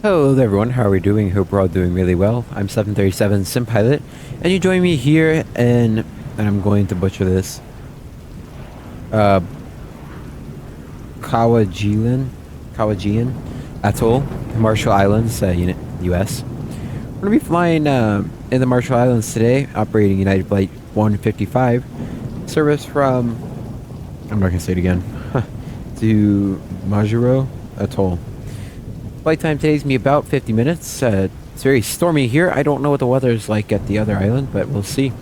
Hello there everyone, how are we doing? Hope we're all doing really well. I'm 737 Sim Pilot, and you join me here and I'm going to butcher this. KWAJALEIN Atoll, Marshall Islands, US. We're gonna be flying in the Marshall Islands today, operating United Flight 155, service from, I'm not gonna say it again, to MAJURO Atoll. Flight time today is going to be about 50 minutes. It's very stormy here. I don't know what the weather is like at the other island, but we'll see.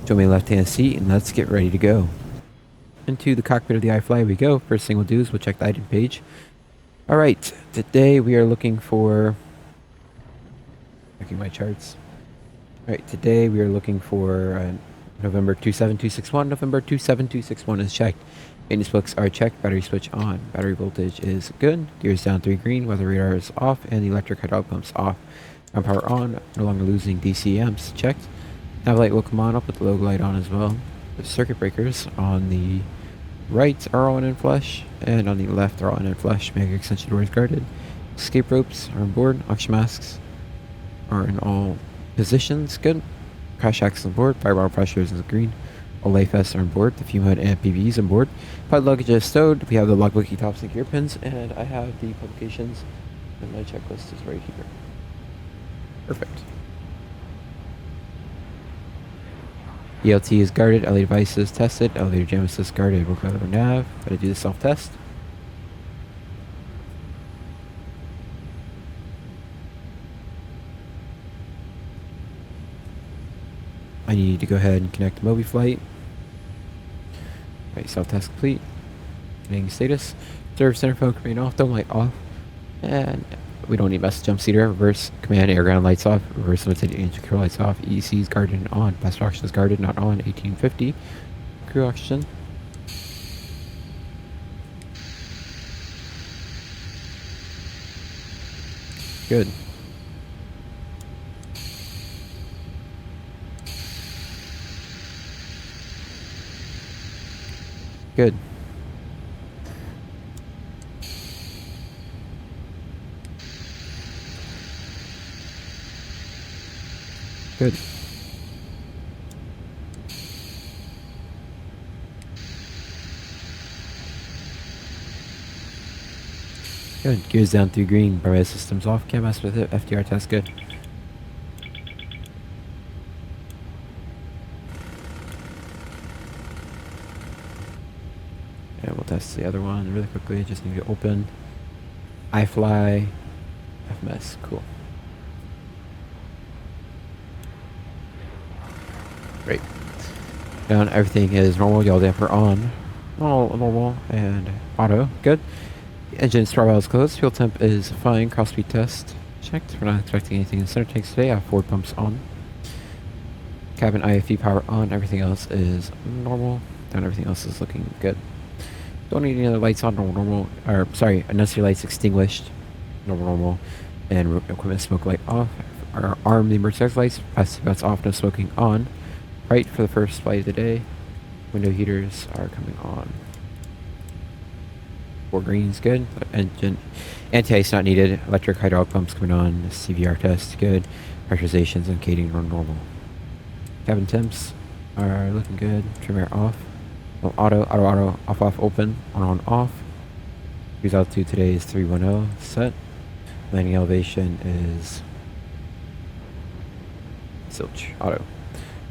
Join me left-hand seat, and let's get ready to go. Into the cockpit of the iFLY we go. First thing we'll do is we'll check the item page. Alright, today we are looking for... Checking my charts. Alright, today we are looking for November 27261. November 27261 is checked. Maintenance books are checked, battery switch on, battery voltage is good, gears down 3 green, weather radar is off, and the electric hydraulic pumps off. Ground power on, no longer losing DC amps, checked. Nav light will come on up with the logo light on as well. The circuit breakers on the right are on in flush, and on the left are on in flush. Mega extension door is guarded. Escape ropes are on board, oxygen masks are in all positions, good. Crash axle on board, firewall pressure is green. All life vests are on board, the fume hood and PVs on board. Pod luggage is stowed, we have the logbook, tops and gear pins, and I have the publications, and my checklist is right here. Perfect. ELT is guarded, elevator devices tested, elevator jam assist guarded, work over nav. Gotta do the self-test. I need to go ahead and connect the Mobi flight. Right, self-test complete. Connecting status. Reserve center phone remain off, dome light off. And we don't need message jump seater. Reverse command air ground lights off. Reverse limited engine control lights off. EEC is guarded and on. Passenger oxygen is guarded, not on. 1850. Crew oxygen. Good. Good. Good. Good. Gears down through green. Barrel systems off. Can't mess with it. FDR test good. And we'll test the other one really quickly. Just need to open. iFLY. FMS. Cool. Great. Down, everything is normal. Yaw damper on. Normal and auto. Good. Engine throttle is closed. Fuel temp is fine. Cross speed test checked. We're not expecting anything in the center tanks today. I have forward pumps on. Cabin IFE power on. Everything else is normal. And everything else is looking good. Don't need any other lights on. Normal. Or sorry, unnecessary lights extinguished. Normal. And equipment smoke light off. Our arm the emergency exit lights. Passive belts off. No smoking on. Right for the first flight of the day. Window heaters are coming on. 4 greens, good. Engine anti-ice not needed. Electric hydraulic pumps coming on. CVR test, good. Pressurizations and gating are normal. Cabin temps are looking good. Trim air off. Well, auto, off, open, on, off. Cruise altitude today is 310 set. Landing elevation is Silch, auto.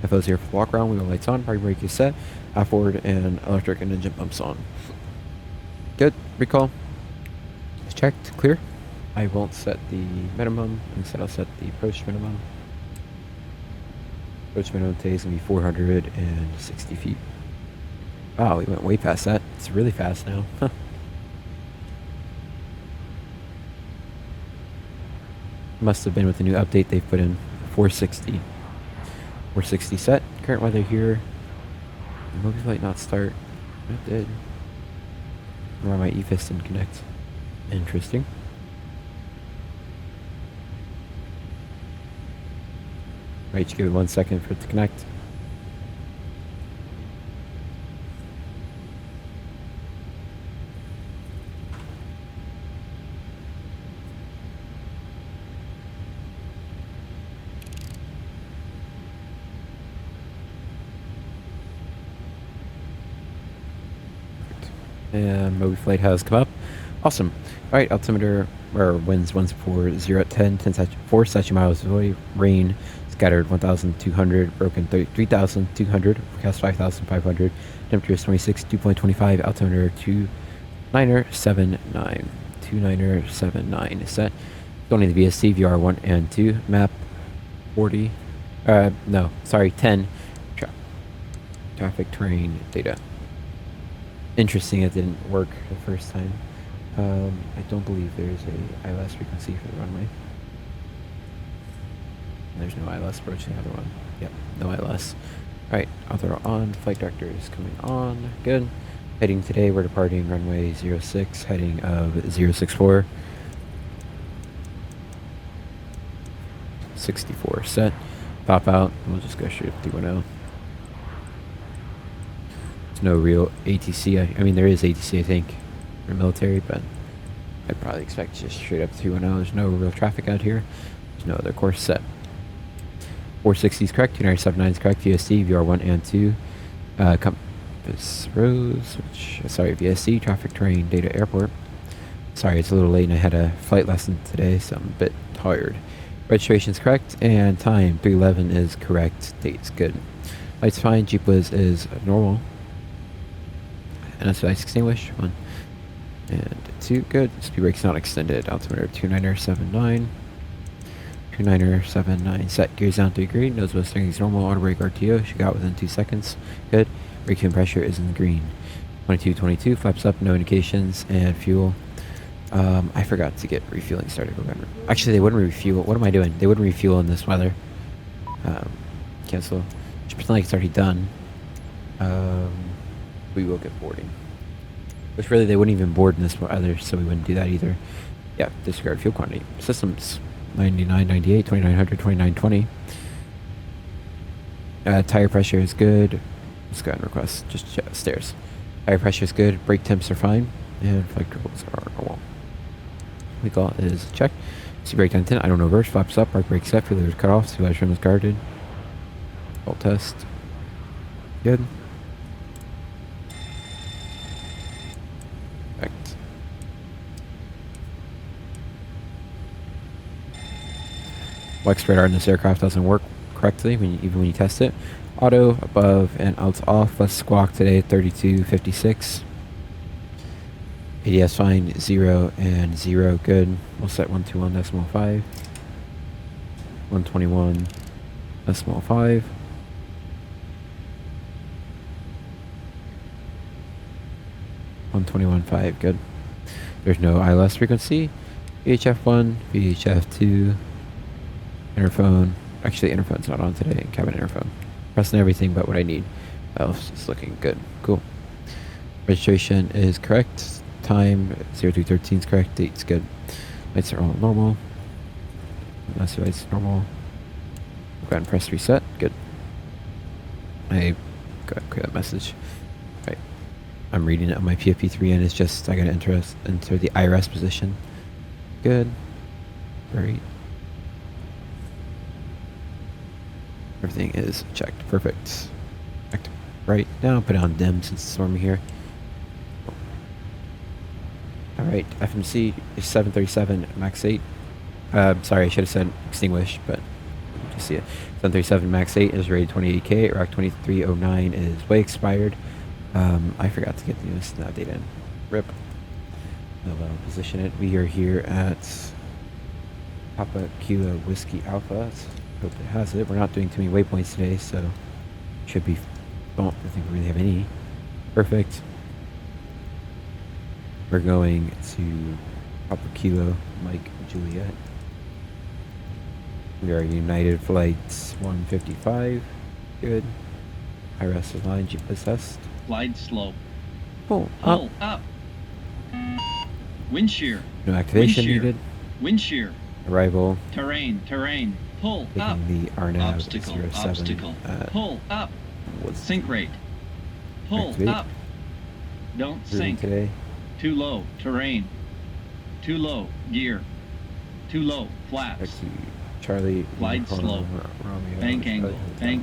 FO's here for the walk around, wheel lights on, parking brake is set, half forward and electric and engine pumps on. Good, recall. It's checked, clear. I won't set the minimum, instead I'll set the approach minimum. Approach minimum today is going to be 460 feet. Wow, we went way past that. It's really fast now. Must have been with the new update they've put in 460. 460 set. Current weather here. Mobi flight not start. It did. Where my EFIS didn't connect. Interesting. Right, just give it 1 second for it to connect. And Moby Flight has come up. Awesome. All right, altimeter or winds 140 at 10, 4 statute miles away. Rain scattered 1,200, broken 3,200, forecast 5,500. Temperature is 26, 2.25. Altimeter 2979. 2979 is set. Going to the VSC, VR1 and 2. Map 40. No, sorry, 10. Traffic terrain data. Interesting, it didn't work the first time. I don't believe there's a ILS frequency for the runway. There's no ILS approaching the other one. Yep, no ILS. Alright, auto on, flight director is coming on. Good. Heading today, we're departing runway 06, heading of 064. 64 set. Pop out, we'll just go straight up 310. There's no real ATC. I mean, there is ATC, I think, for military, but I'd probably expect just straight up 310. There's no real traffic out here. There's no other course set. 460 is correct, 2979 is correct, VSC, VR1 and 2. Compass Rose, VSC, traffic terrain data airport. Sorry, it's a little late and I had a flight lesson today, so I'm a bit tired. Registration is correct, and time 311 is correct. Date's good. Lights fine, GPWIS is normal. NSI extinguished, 1 and 2, good. Speed brake's not extended. Altimeter 2979. 2979 set. Gears down 3 green. Nose wheel steering is normal. Auto brake RTO. Should go out within 2 seconds. Good. Braking pressure is in the green. 2222. Flaps up. No indications. And fuel. I forgot to get refueling started. Actually, they wouldn't refuel. What am I doing? They wouldn't refuel in this weather. Cancel. Just pretend like it's already done. We will get boarding. Which really, they wouldn't even board in this weather, so we wouldn't do that either. Yeah, disregard fuel quantity. Systems 9998, 2900, 2920. Tire pressure is good. Let's go ahead and request. Just check stairs. Tire pressure is good. Brake temps are fine. And flight controls are normal. Recall is checked. See brake 10. I don't know reverse. Flaps up. Park brake set. Fuel is cut off. Fuel trim is guarded. All test. Good. Perfect. Wax radar in this aircraft doesn't work correctly even when you test it. Auto above and out's off. Let's squawk today 3256. ADS fine 0 and 0 good. We'll set 121.5. 121.5. 121.5 good. There's no ILS frequency. VHF1, VHF2. Interphone. Actually, interphone's not on today. Cabin interphone. Pressing everything but what I need. Else is looking good. Cool. Registration is correct. Time 0213 is correct. Date's good. Lights are all normal. Master lights normal. Go ahead and press reset. Good. I got to clear that message. Right. I'm reading it on my PFP3 and it's just I gotta enter the IRS position. Good. Great. Everything is checked. Perfect. Active right now. Put it on dim since it's stormy here. Alright, FMC is 737 max 8. Sorry, I should have said extinguished, but you can see it. 737 max 8 is rated 28K. Rock 2309 is way expired. I forgot to get the newest nav data in. RIP. I'll position it. We are here at Papa Kilo Whiskey Alpha. Hope it has it. We're not doing too many waypoints today, so should be. Don't think we really have any. Perfect. We're going to Papa Kilo Mike Juliet. We are United Flights 155. Good. IRS line GPS test. Glide slope. Pull up. Wind shear. No activation needed. Wind shear. Arrival. Terrain. Pull up. Taking the RNAV Obstacle. Pull up. Sink rate. Pull Activate. up. Don't sink. Today. Too low. Terrain. Too low. Gear. Too low. Flaps. Taxi. Charlie. Glide slope. Romeo. Bank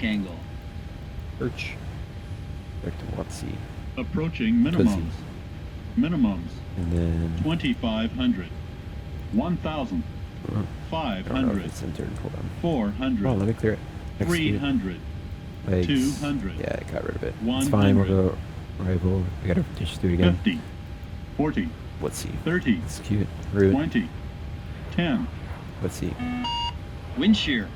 angle. Perch. Back to Watsy. Approaching minimum. Minimums. And then 2,500. 1,000. I don't know if 500. it's entered. Hold on. 400. Oh, let me clear it. Execute it. 300. Legs. 200. Yeah, I got rid of it. It's fine. We'll go rival. We gotta just do it again. 50. 40. Let's see. 30. Execute. Root. 20. 10. Let's see. Wind shear.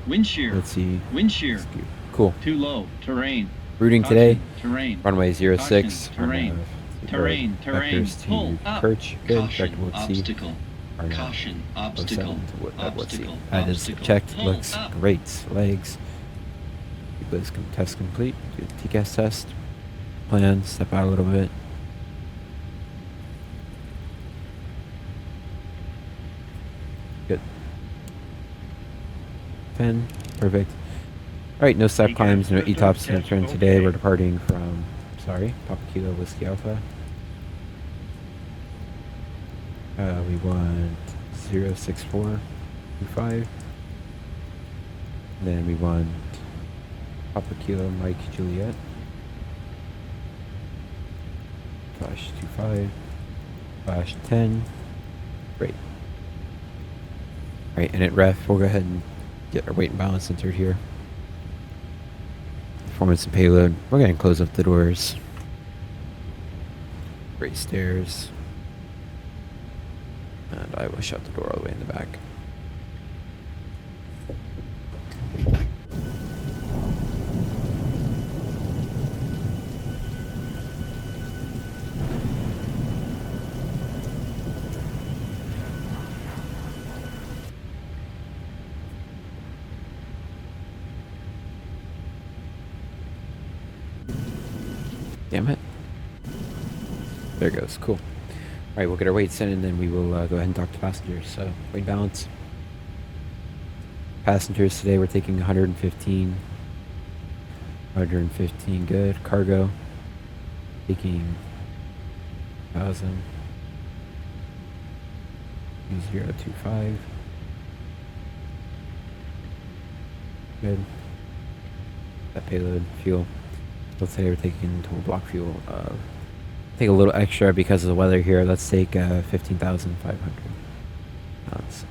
Wind shear. Let's see. Wind shear. Execute. Cool. Too low. Terrain. Routing Caution, today. Terrain. Runway 06. Caution, terrain. Terrain. Terrain. Vectors Pull to up. perch. Good. Caution. Vector will see. Obstacle. Or Caution. Obstacle. Let's see. Obstacle. That is Obstacle. checked. Pull Looks up. great. Legs. This test complete. Do the TCAS test. Plan. Step out a little bit. Good. 10. Perfect. Alright, no step climbs, no ETOPS to return today. We're departing from, Papa Kilo Whiskey Alpha. We want 06425. Then we want Papa Kilo Mike Juliet. Flash 25. Flash 10. Great. Alright, and at ref, we'll go ahead and get our weight and balance entered here. Performance and payload. We're going to close up the doors. Great stairs. And I will shut the door all the way in the back. Damn it. There it goes. Cool. Alright, we'll get our weights in and then we will go ahead and talk to passengers. So, weight balance. Passengers today, we're taking 115. 115, good. Cargo, taking 1,000. 025. Good. That payload, fuel. So today we're taking total block fuel of, take a little extra because of the weather here. Let's take 15,500 pounds.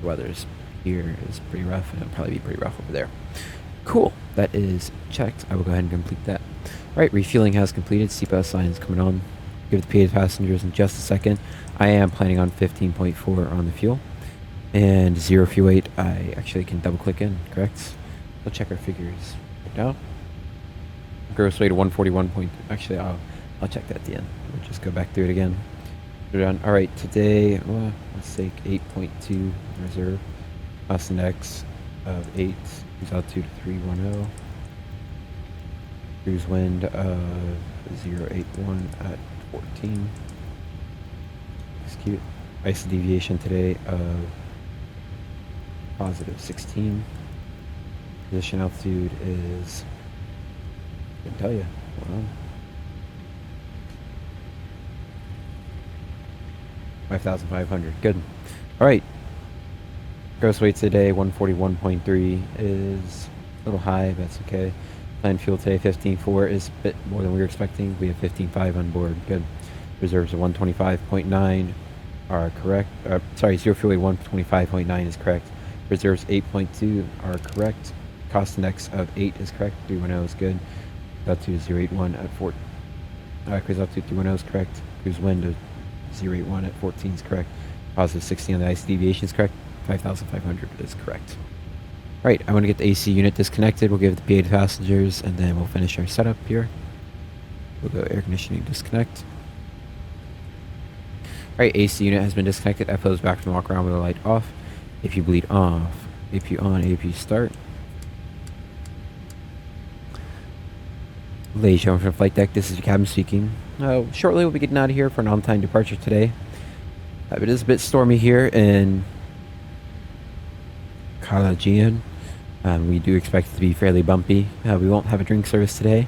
The weather's here is pretty rough, and it'll probably be pretty rough over there. Cool, that is checked. I will go ahead and complete that. Alright, refueling has completed. Seatbelt sign is coming on. Give the PA to passengers in just a second. I am planning on 15.4 on the fuel. And 0 fuel weight, I actually can double click in, correct? We'll check our figures right now. Gross weight of 141. Actually, I'll check that at the end. We'll just go back through it again. We're done. All right, today, let's take 8.2 reserve. Mass index of 8. Cruise altitude of 310. Cruise wind of 081 at 14. Execute. ISO deviation today of positive 16. Position altitude is, I can tell you, hold on. 5,500. Good. All right. Gross weight today, 141.3 is a little high. That's okay. Planned fuel today, 15.4 is a bit more than we were expecting. We have 15.5 on board. Good. Reserves of 125.9 are correct. Sorry, 0 fuel weight 125.9 is correct. Reserves 8.2 are correct. Cost index of 8 is correct. 310 is good. Altitude 081 at 4. Cruise altitude 310 is correct. Cruise wind of 081 at 14 is correct. Positive 60 on the IC deviation is correct. 5,500 is correct. Alright, I want to get the AC unit disconnected. We'll give the PA to passengers and then we'll finish our setup here. We'll go air conditioning disconnect. Alright, AC unit has been disconnected. FO is back to walk around with the light off. If you bleed off. AP on, AP start. Ladies and gentlemen from flight deck, this is your captain speaking. Shortly we'll be getting out of here for an on-time departure today. It is a bit stormy here in KWAJALEIN. We do expect it to be fairly bumpy. We won't have a drink service today.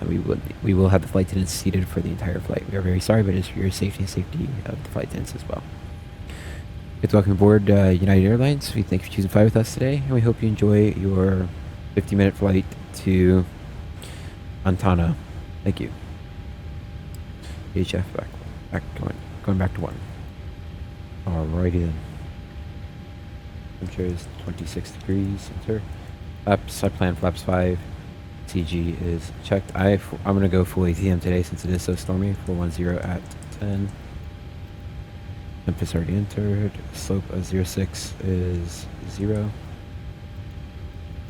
We will have the flight attendants seated for the entire flight. We are very sorry, but it's for your safety and safety of the flight attendants as well. Good to welcome aboard United Airlines. We thank you for choosing to fly with us today, and we hope you enjoy your 50-minute flight to Montana. Thank you. VHF going back to 1. Alrighty then. Temperature is 26 degrees. Enter. Flaps, I plan flaps 5. CG is checked. I'm gonna go full ATM today since it is so stormy. 410 at 10. Temp is already entered. Slope of 0.6 is 0.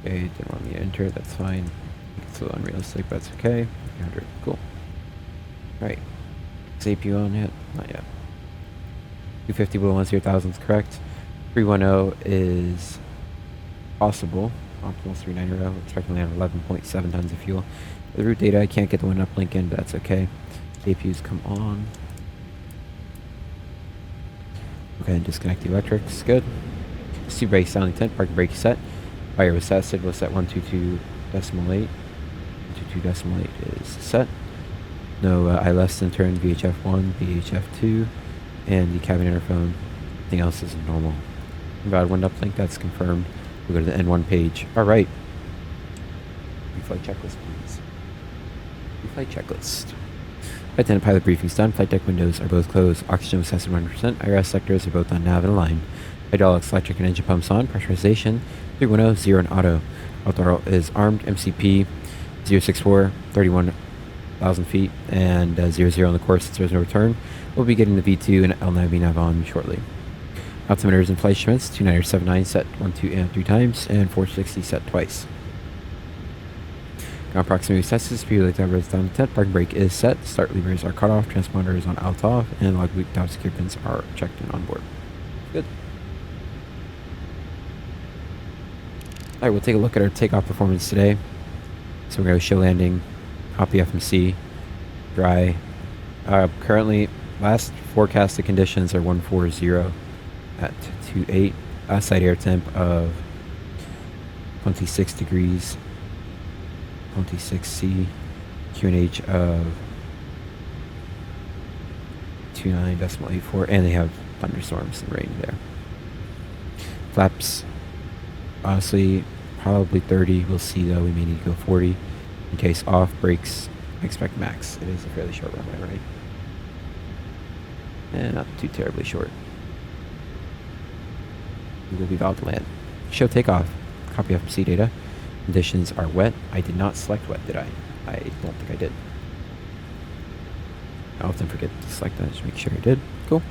Okay, didn't want me to enter. That's fine. It's a little unrealistic, but that's okay. 300. Cool. Alright. Is APU on yet? Not yet. 250 below 1,000 is correct. 310 is possible. Optimal 390. Expecting to land 11.7 tons of fuel. The route data, I can't get the one uplink in, but that's okay. APUs come on. Okay, and disconnect the electrics. Good. C brake sounding 10. Parking brake set. Fire was set. Signal was set 122.8. 122.8 is set. No ILS in turn. VHF 1, VHF 2, and the cabin interphone. Everything else is normal. Invalid wind uplink. That's confirmed. We'll go to the N1 page. All right. Reflight checklist, please. Reflight checklist. Flight attendant pilot briefing's done. Flight deck windows are both closed. Oxygen was tested 100%. IRS sectors are both on nav and aligned. Hydraulics, electric, and engine pumps on. Pressurization 310, 0 and auto. Auto is armed. MCP 064, 31,000 feet, and 00 on the course since there's no return. We'll be getting the V2 and LNAV VNAV on shortly. Altimeters and flight instruments 2979 set 1, 2, and 3 times, and 460 set twice. Ground proximity test speed like that is down to 10. Parking brake is set. Start levers are cut off. Transponder is on alt off, and logbook top secure pins are checked and on board. Good. Alright, we'll take a look at our takeoff performance today. So we're going to show landing, copy FMC, dry. Currently, last forecasted conditions are 140 at 28. Outside air temp of 26 degrees, 26C, QNH of 29.84, and they have thunderstorms and rain there. Flaps, honestly, probably 30. We'll see though. We may need to go 40 in case off. Brakes, I expect max. It is a fairly short runway, right? And not too terribly short. We will be about to land. Show takeoff. Copy FMC data. Conditions are wet. I did not select wet, did I? I don't think I did. I often forget to select that. Just make sure I did. Cool.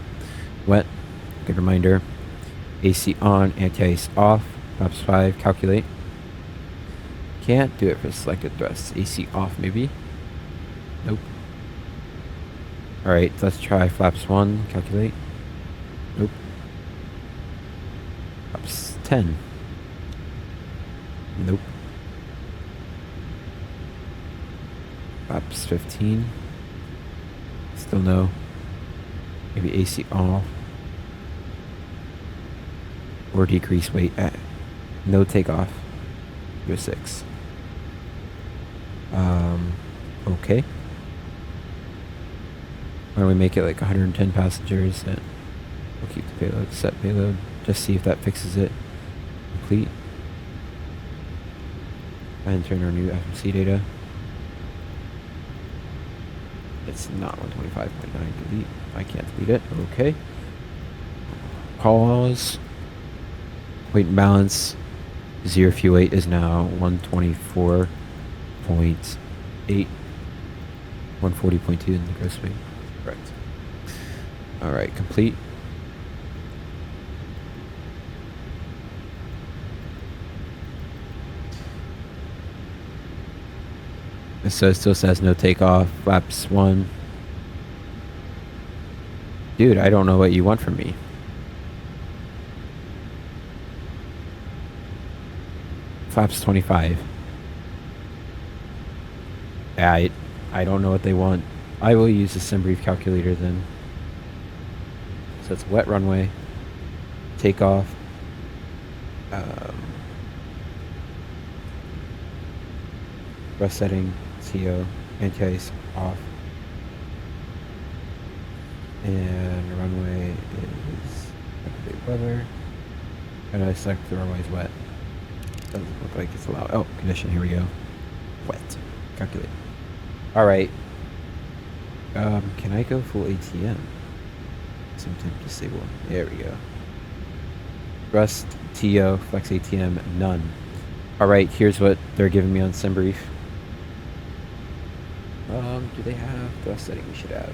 Wet. Good reminder. AC on. Anti-ice off. Flaps 5. Calculate. Can't do it for selected thrusts. AC off, maybe. Nope. Alright, let's try flaps 1. Calculate. Nope. Flaps 10. Nope. Flaps 15. Still no. Maybe AC off. Or decrease weight at no takeoff. Go 6. Okay. Why don't we make it like 110 passengers and we'll keep the payload, set payload, just see if that fixes it. Complete. And enter our new FMC data. It's not 125.9. Delete. I can't delete it. Okay. Pause. Weight and balance. 0 fuel weight is now 124.8. 140.2 in the gross weight. Correct. Alright, complete. So it still says no takeoff. Flaps 1. Dude, I don't know what you want from me. Flaps 25. Yeah, I don't know what they want. I will use the sim brief calculator then. So it's wet runway. Takeoff. Thrust setting. CO. Anti-ice off. And the runway is big weather. And I select the runway is wet. Doesn't look like it's allowed. Oh, condition, here we go. Wet. Calculate. Alright. Can I go full ATM? Sometimes disable. There we go. Rust, TO, Flex ATM, none. Alright, here's what they're giving me on SimBrief. Do they have thrust setting? We should have.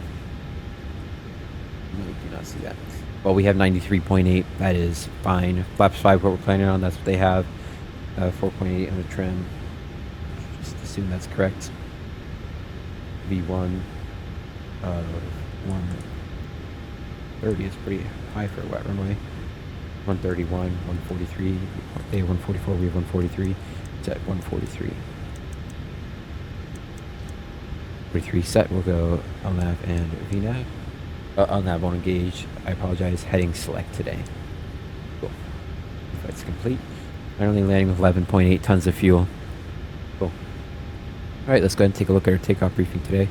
No, we do not see that. Well, we have 93.8. That is fine. Flaps 5, what we're planning on, that's what they have. 4.8 on the trim. Just assume that's correct. V1 of 130 is pretty high for a wet runway. 131, 143. They have 144, we have 143. It's at 143. 43 set, we'll go LNAV and VNAV. LNAV won't engage. I apologize. Heading select today. Cool. Flight's complete. Currently landing with 11.8 tons of fuel. Cool. Alright, let's go ahead and take a look at our takeoff briefing today.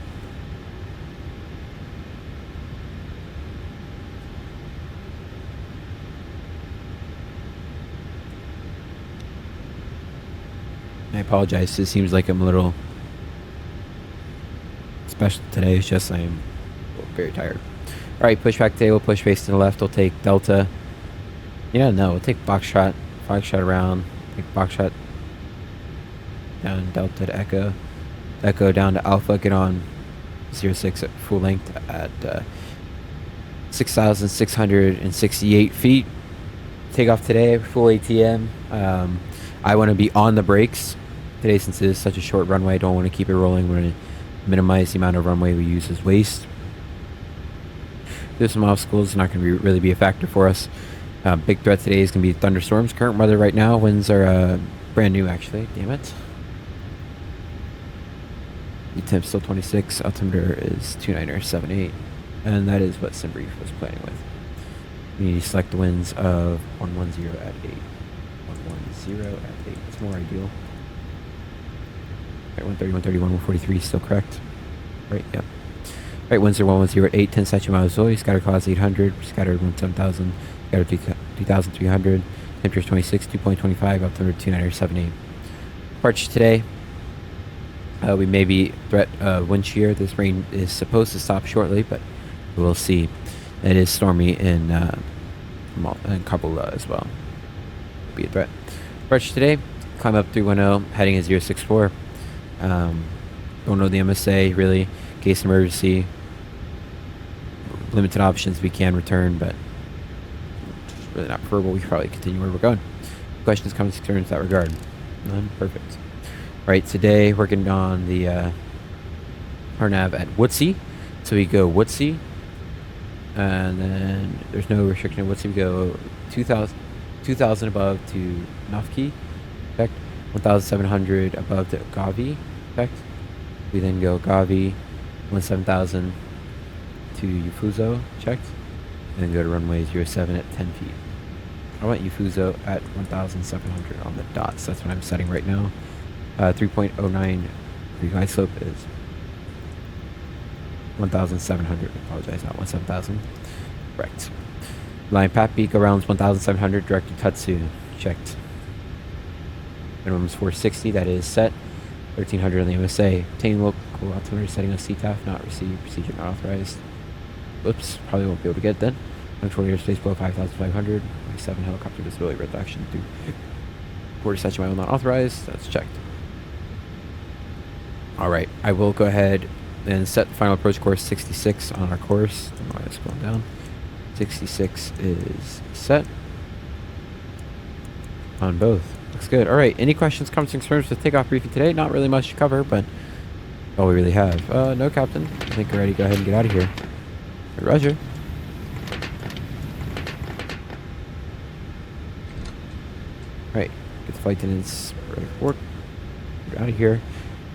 I apologize. It seems like I'm a little special today. It's just I'm very tired. Alright, pushback today. We'll push face to the left. We'll take Delta. Yeah, no, we'll take Foxtrot. Foxtrot around. Take Foxtrot down Delta to Echo. Echo down to Alpha. Get on 06 at full length at 6,668 feet. Take off today. Full ATM. I want to be on the brakes today since it is such a short runway. I don't want to keep it rolling. We're going to minimize the amount of runway we use as waste. There's some obstacles. It's not going to really be a factor for us. Big threat today is going to be thunderstorms. Current weather right now. Winds are brand new actually. Damn it. The temp still 26. Altimeter is 2978. And that is what SimBrief was planning with. We need to select the winds of 110 at 8. 110 at 8. That's more ideal. Right, 130, 131, 143 still correct. Right, yep. Right, winds are 110 at 8, 10 statute miles Zoe, scatter cause 800, scattered 17,000, scattered 2,300, temperature 26, 2.25, altimeter 2978. Departure today, we may be threat wind shear. This rain is supposed to stop shortly, but we'll see. It is stormy in Kabul as well. It'll be a threat. Departure today, climb up 310, heading at 064. Don't know the MSA really. In case of emergency, limited options we can return, but it's really not preferable. We should probably continue where we're going. Questions, comments, concerns in that regard? None? Perfect. Right, today we're getting on the RNAV at Woodsey. So we go Woodsey, and then there's no restriction at Woodsey. We go 2,000 above to Nafki, checked. 1,700 above to Gavi, checked. We then go Gavi, 17,000 to Yufuzo, checked. And then go to runway 07 at 10 feet. I want Yufuzo at 1,700 on the dots. That's what I'm setting right now. 3.09 the glide slope is 1,700. I apologize, not 17,000. Correct. Line Pat Peak around 1,700, direct to Tatsu, checked. Minimum is 460, that is set. 1,300 on the MSA. Obtain local altimeter setting on CTAF, not received, procedure not authorized. Oops, probably won't be able to get it then. Control airspace below 5,500. 7 helicopter disability reduction through quarter section mile not authorized. That's checked. Alright, I will go ahead and set the final approach course 66 on our course. I'm scrolling down. 66 is set on both. Looks good. Alright, any questions, comments, and concerns with takeoff briefing today? Not really much to cover, but all we really have. No, Captain. I think we're ready to go ahead and get out of here. Roger. Alright, get the flight attendants ready for work. We're out of here.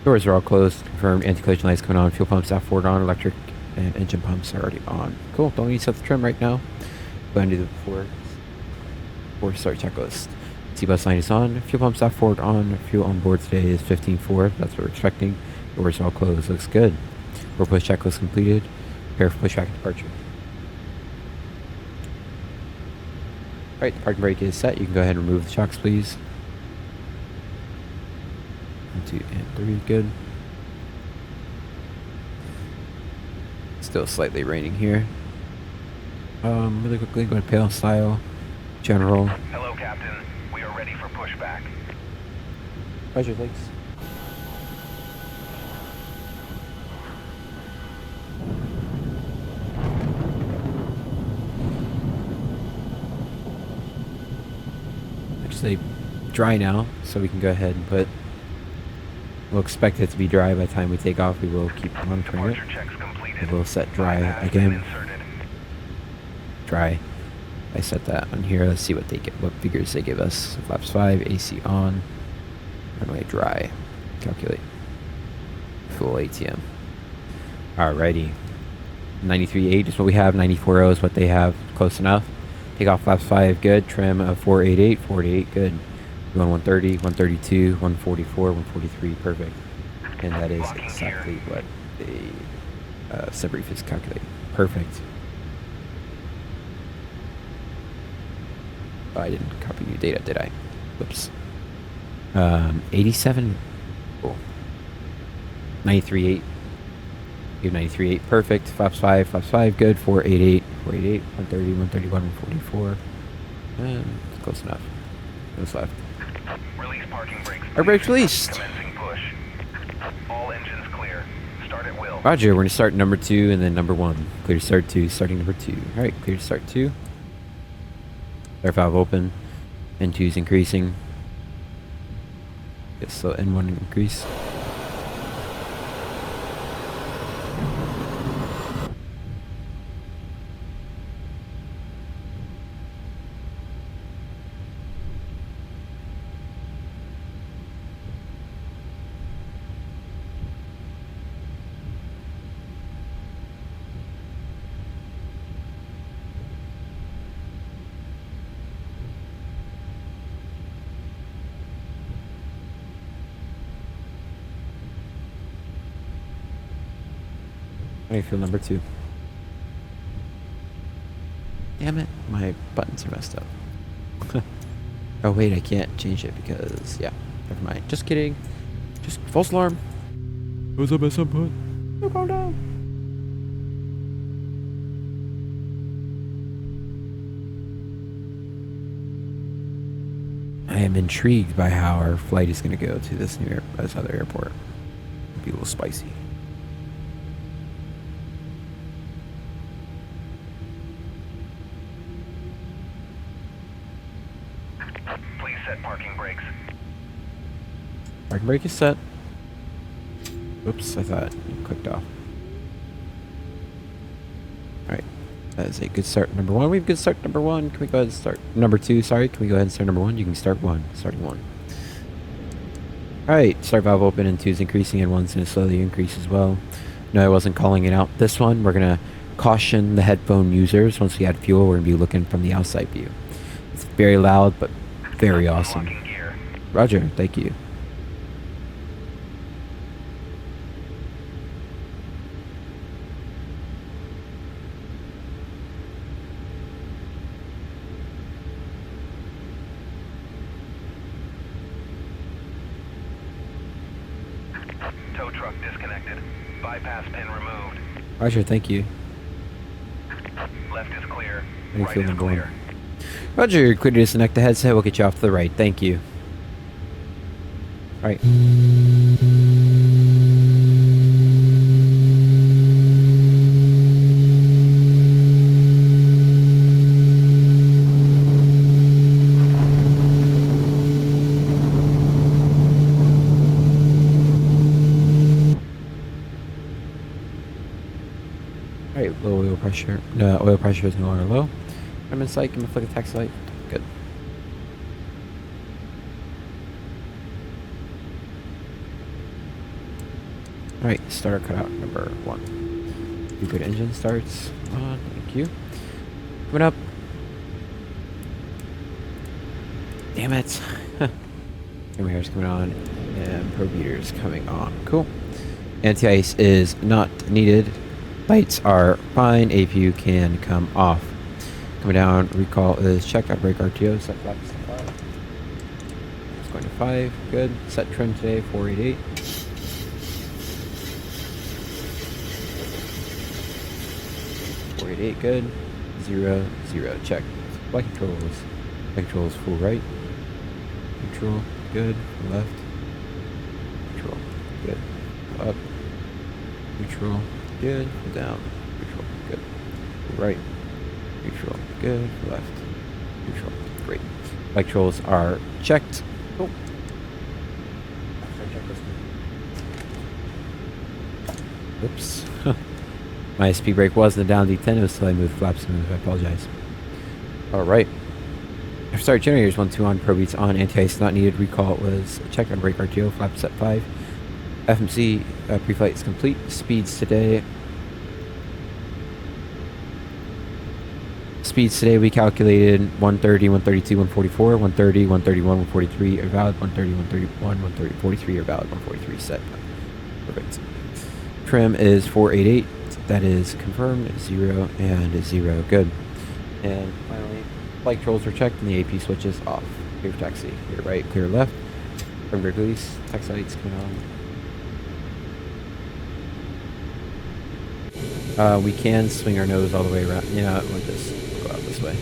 Doors are all closed. Confirmed. Anti-collision lights coming on. Fuel pumps aft forward on. Electric and engine pumps are already on. Cool. Don't need to set the trim right now. Go ahead and do the before start checklist. C-bus line is on. Fuel pumps aft forward on. Fuel on board today is 15.4. That's what we're expecting. Doors are all closed. Looks good. Four push checklist completed. Prepare for pushback and departure. Alright, the parking brake is set. You can go ahead and remove the shocks, please. 1, 2, and 3. Good. Still slightly raining here. Really quickly, go to Pale Style, General. Hello, Captain. We are ready for pushback. Pleasure, thanks. Actually, dry now, so we can go ahead and put. We'll expect it to be dry by the time we take off. We will keep monitoring it. It will set dry again. Dry. I set that on here. Let's see what they get. What figures they give us. Flaps 5, AC on. Runway dry. Calculate. Full ATM. Alrighty. 93.8 is what we have. 94.0 is what they have. Close enough. Take off flaps 5. Good. Trim of 488. 488. Good. We're going 130, 132, 144, 143. Perfect. And that is exactly what the subbrief is calculating. Perfect. Oh, I didn't copy new data, did I? Whoops. 87. Cool. 93.8. You have 93.8. Perfect. Flaps 5. Flaps 5. Good. 488. 488. 130. 131. 144. And close enough. What's left? Release parking brakes. Our brakes released. Commencing push. All engines clear. Start at will. Roger. We're going to start number 2 and then number 1. Clear to start 2. Starting number 2. All right. Clear to start 2. Air valve open. N2 is increasing. Yes, so N1 increase. How do you feel number 2? Damn it, my buttons are messed up. Oh wait, I can't change it because, yeah, never mind. Just kidding. Just false alarm. What's up at some point? No, calm down. I am intrigued by how our flight is going to go to this this other airport. It'll be a little spicy. Parking brakes. Parking brake is set. Oops, I thought it clicked off. Alright. That is a good start number 1. We have good start number 1. Can we go ahead and start number 2? Sorry, can we go ahead and start number 1? You can start 1. Starting 1. Alright, start valve open and 2 is increasing and 1's going to slowly increase as well. No, I wasn't calling it out. This one, we're going to caution the headphone users. Once we add fuel, we're going to be looking from the outside view. It's very loud, but very awesome. Roger, thank you. Tow truck disconnected. Bypass pin removed. Roger, thank you. Left is clear. How do you Right feel is number 1? clear. Roger, you're clear to disconnect the headset. We'll get you off to the right. Thank you. All right. Alright, low oil pressure. No, oil pressure is no longer low. I'm in sight. Give me a flick of taxi light. Good. Alright, starter cutout number 1. Good engine starts. Thank you. Coming up. Damn it. Camera hair's coming on. And probe heater's coming on. Cool. Anti-ice is not needed. Lights are fine. APU can come off. Coming down, recall is checked. Out brake RTO, set flaps to 5. It's going to 5. Good. Set trim today, 488. 488, good. 0, 0, check. Flight controls. Flight controls full right. Neutral, good. Left. Neutral, good. Up. Neutral, good. Down. Neutral, good. Right. Neutral, good. Left. Neutral, great. Flight controls are checked. Oh. Oops. My speed brake wasn't down D10, it was still I moved flaps smooth. I apologize. Alright. Start generators 1, 2 on, pro beats on, anti-ice not needed, recall was checked on brake RTO, flap set 5. FMC pre-flight is complete. Speeds today. Speeds today we calculated 130, 132, 144, 130, 131, 143 are valid, 130, 131, 130, 43 are valid, 143 set. Perfect. Trim is 488. That is confirmed. 0 and 0. Good. And finally, flight controls are checked and the AP switch is off. Clear for taxi. Clear right, clear left. From brake release. Taxi lights coming on. We can swing our nose all the way around. Yeah, we'll just go out this way.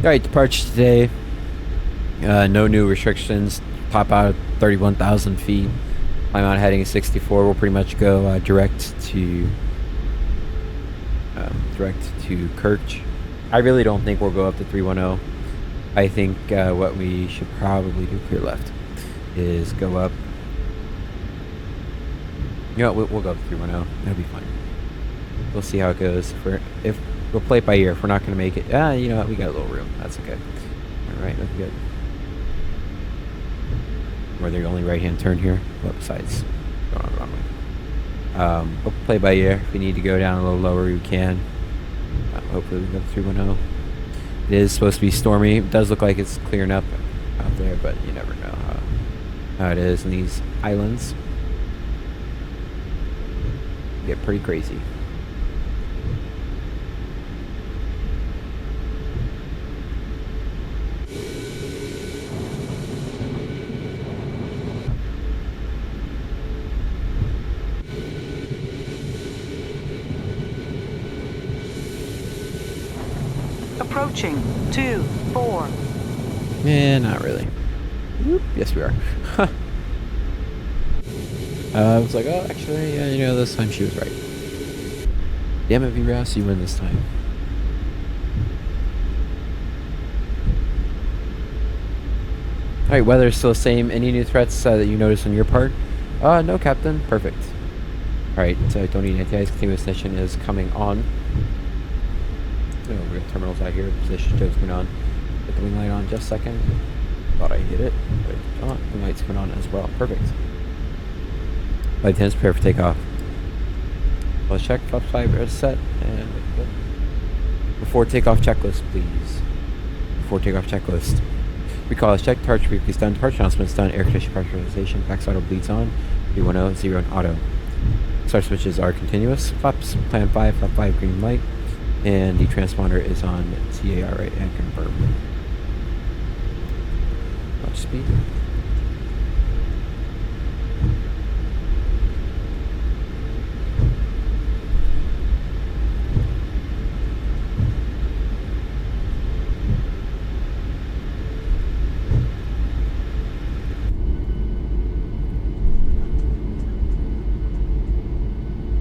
Alright, departure today. No new restrictions. Top out at 31,000 feet. Climb out heading 64. We'll pretty much go direct to Kirch. I really don't think we'll go up to 310. I think what we should probably do, clear left, is go up. You know what, we'll go up to 310. That'll be fine. We'll see how it goes. If we'll play it by ear. If we're not going to make it, you know what, we got a little room. That's okay. All right, looking good. We're the only right-hand turn here. Well, besides, going on the wrong way. We'll play by ear. If we need to go down a little lower, we can. Hopefully we can go to 310. It is supposed to be stormy. It does look like it's clearing up out there, but you never know how it is in these islands. Get pretty crazy. Approaching 2-4. Yeah, not really. Whoop. Yes, we are. I was like, oh, actually, yeah, you know, this time she was right. Damn it, V-Rouse, you win this time. Alright, weather is still the same. Any new threats that you notice on your part? No, Captain. Perfect. Alright, so don't need anti-ice. Continuous ignition is coming on. Oh, we got terminals out here. Position shows coming on. Put the wing light on just a second. Thought I hit it, but oh, wing light's coming on as well. Perfect. Flight attendants prepare for takeoff. Let's check. Flap 5 is set. And good. Before takeoff checklist, please. Before takeoff checklist. Recall is checked. Departure brief is done. Departure announcements done. Air conditioning pressurization. Fax auto bleeds on. 310, 0 and auto. Start switches are continuous. Flaps, plan 5, flap 5, green light. And the transponder is on TAR right and confirm. Watch speed.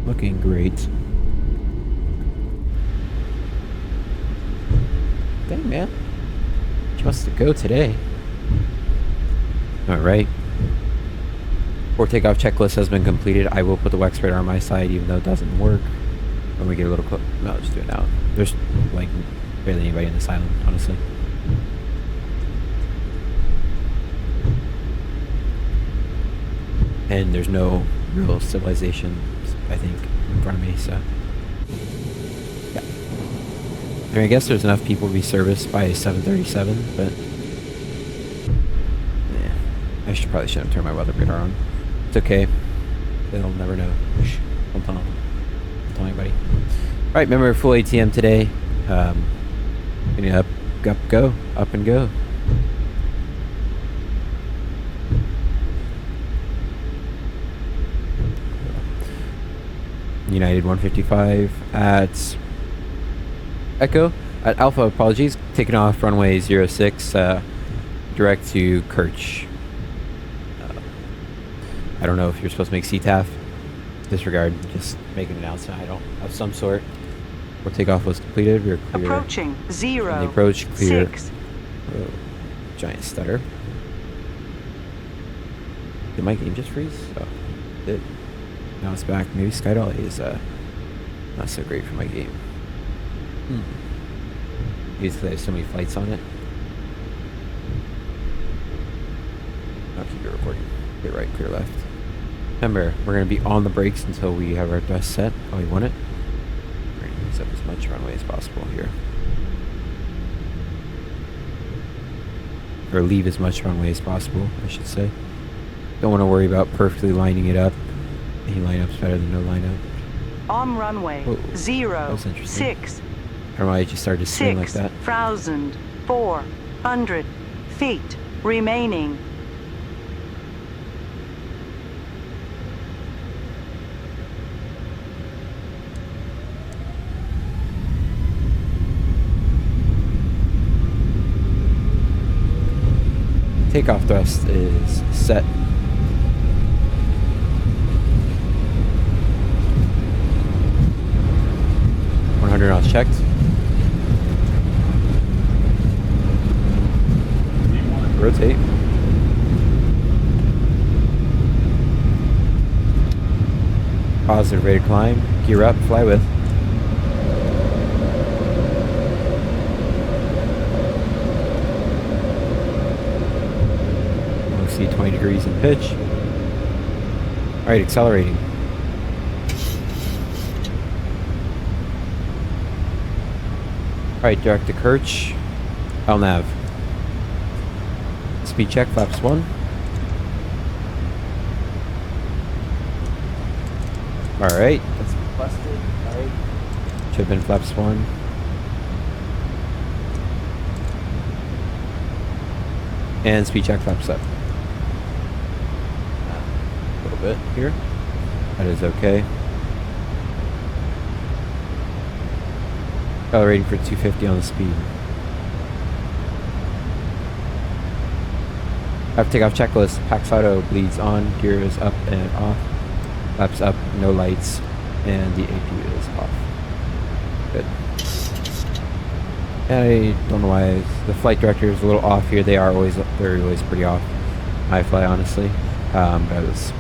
Looking great. Dang, man. Just to go today. Alright. Before takeoff checklist has been completed, I will put the wax radar on my side, even though it doesn't work. When we get a little close. No, just do it now. There's, like, barely anybody in this island, honestly. And there's no real civilization, I think, in front of me, so. Yeah. I mean, I guess there's enough people to be serviced by a 737, but probably shouldn't turn my weather radar on. It's okay. They'll never know. Shh. Don't tell them. Don't tell anybody. All right, remember full ATM today. Getting up, go, up and go. United 155 at Echo at Alpha. Apologies, taking off runway 06 direct to Kirch. I don't know if you're supposed to make CTAF. Disregard, just make an announcement. I don't of some sort. Where takeoff was completed. We were clear. Approaching 0. On the approach, clear. 6. Oh, giant stutter. Did my game just freeze? Oh, it did. Now it's back. Maybe SkyDolly is not so great for my game. Because there's so many flights on it. I'll keep it recording. Clear right, clear left. Remember, we're going to be on the brakes until we have our dust set. Oh, we want it. We're going to use up as much runway as possible here. Or leave as much runway as possible, I should say. Don't want to worry about perfectly lining it up. Any lineup's better than no lineup. On runway Oh, 0. that was interesting. 6. I don't know why I just started to swing like that. 6,400 feet remaining. Takeoff thrust is set. Knots checked. Rotate. Positive rate of climb. Gear up. Fly with. We'll see 20 degrees in pitch. All right, accelerating. Alright, direct to Kirch. LNAV. Speed check, flaps 1. Alright, that's busted. Alright. Should have been flaps 1. And speed check, flaps up. A little bit here. That is okay. Accelerating for 250 on the speed. Have takeoff checklist. Pax auto bleeds on. Gear is up and off. Flaps up. No lights. And the AP is off. Good. And I don't know why the flight director is a little off here. They're always pretty off. iFLY, honestly. But I was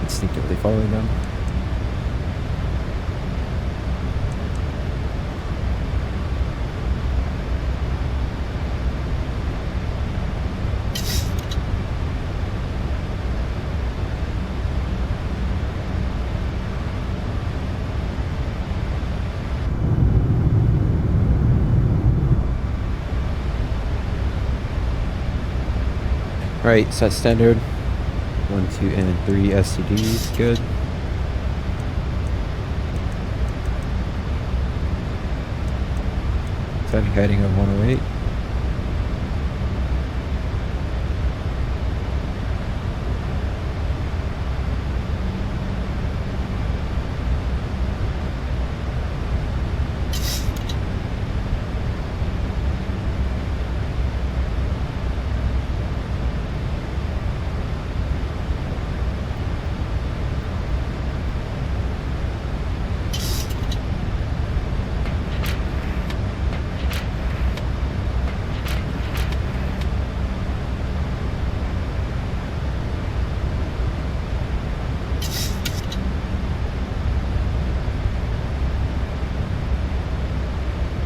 instinctively following them. Right, set standard. 1, 2, and 3 SCDs. Good. Setting heading of 108.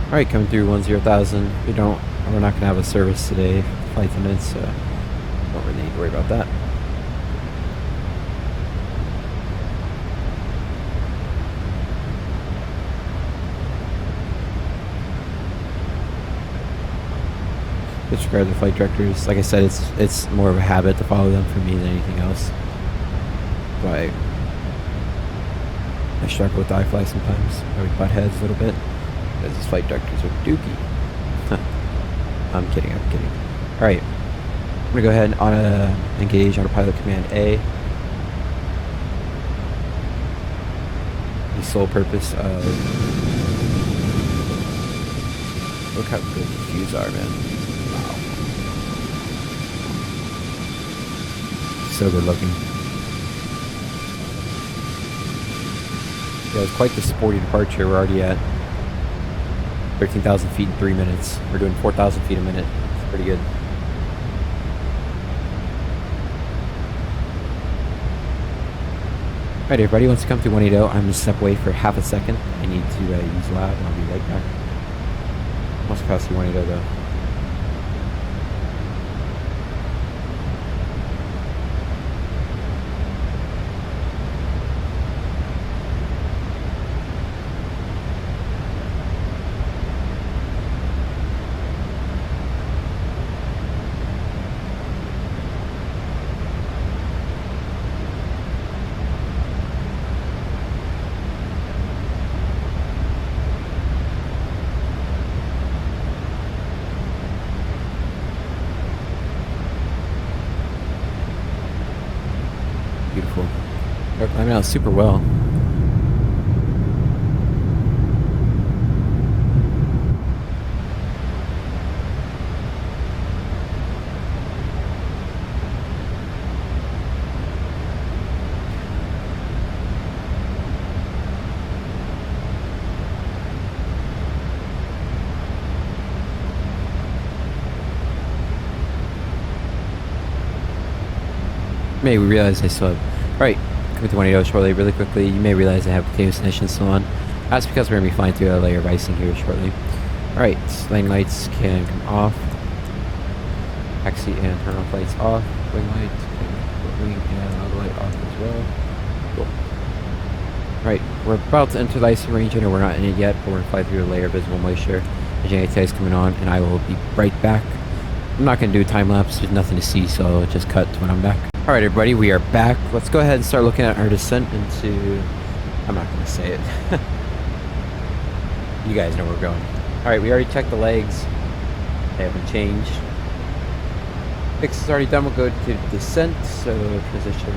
Alright, coming through 10,000. We're not gonna have a service today, flight attendants, so don't really need to worry about that. The disregard the flight directors. Like I said, it's more of a habit to follow them for me than anything else. But I struggle with iFLY sometimes. I would butt heads a little bit because these flight directors are dookie. I'm kidding. All right, I'm gonna go ahead and engage autopilot command A. The sole purpose of look how good the views are, man. Wow, so good looking. Yeah, it was quite the sporty departure. We're already at 13,000 feet in 3 minutes. We're doing 4,000 feet a minute. It's pretty good. Alright everybody, once you come to 180, I'm going to step away for half a second. I need to use lab and I'll be right back. Must pass the 180 though. Beautiful. They're climbing out super well. May we realize I still have, right, coming to 180 shortly, really quickly, you may realize I have continuous ignition still on. That's because we're going to be flying through a layer of icing here shortly. Alright, landing lights can come off. Taxi and turn off lights off. Wing lights, wing and auto light off as well. Cool. Alright, we're about to enter the icing region, and we're not in it yet, but we're going to fly through a layer of visible moisture. The JAT is coming on, and I will be right back. I'm not going to do a time lapse, there's nothing to see, so I'll just cut when I'm back. Alright everybody, we are back. Let's go ahead and start looking at our descent into... I'm not going to say it. You guys know where we're going. Alright, we already checked the legs. They haven't changed. Fix is already done. We'll go to descent. So position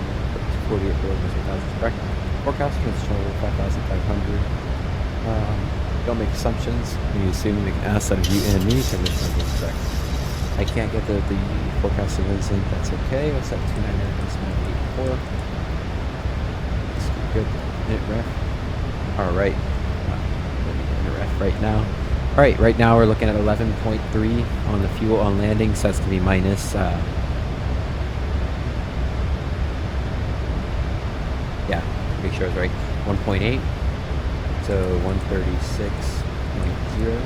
48 kilometers per thousand correct. Forecast control 5,500. Don't make assumptions. We assume we make an ass out of you and me. Condition is correct. I can't get the forecasting winds in. That's okay. What's that? 299.84. That's good. Hit ref. Alright. Let me ref right now. Alright, right now we're looking at 11.3 on the fuel on landing, so that's going to be minus, yeah, make sure I was right, 1.8, so 136.0,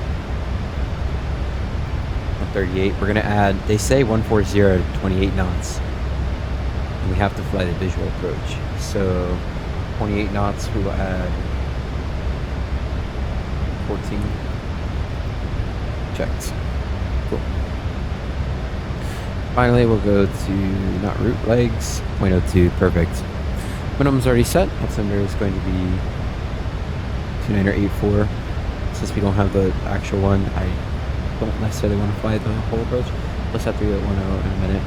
138, we're going to add, they say 140 to 28 knots, and we have to fly the visual approach, so 28 knots, we will add 14. Checked. Cool. Finally, we'll go to not root legs, 0.02, perfect. Minimum's already set. Altimeter is going to be 2984. Since we don't have the actual one, I don't necessarily want to fly the whole approach. Let's have to go at 10 in a minute.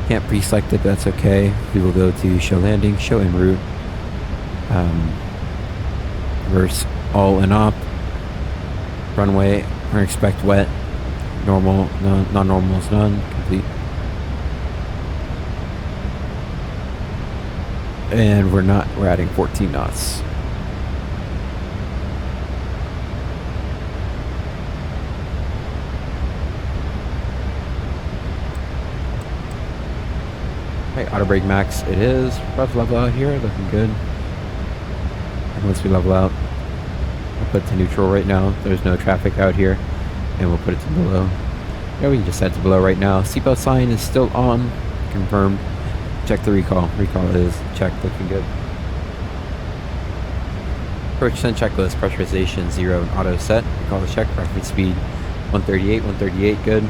Can't pre-select it, but that's okay. We will go to show landing, show en route, reverse all and op, runway. We're gonna expect wet, normal, none, non-normal is none, complete. And we're adding 14 knots. Okay, auto brake max it is. About to level out here, looking good. And once we level out, we'll put it to neutral right now. There's no traffic out here, and we'll put it to below. Yeah, we can just set it to below right now. Seatbelt sign is still on, confirmed. Check the recall. Recall is checked, looking good. Approach descent checklist, pressurization 0 and auto set. Recall is checked. Reference speed 138, 138, good.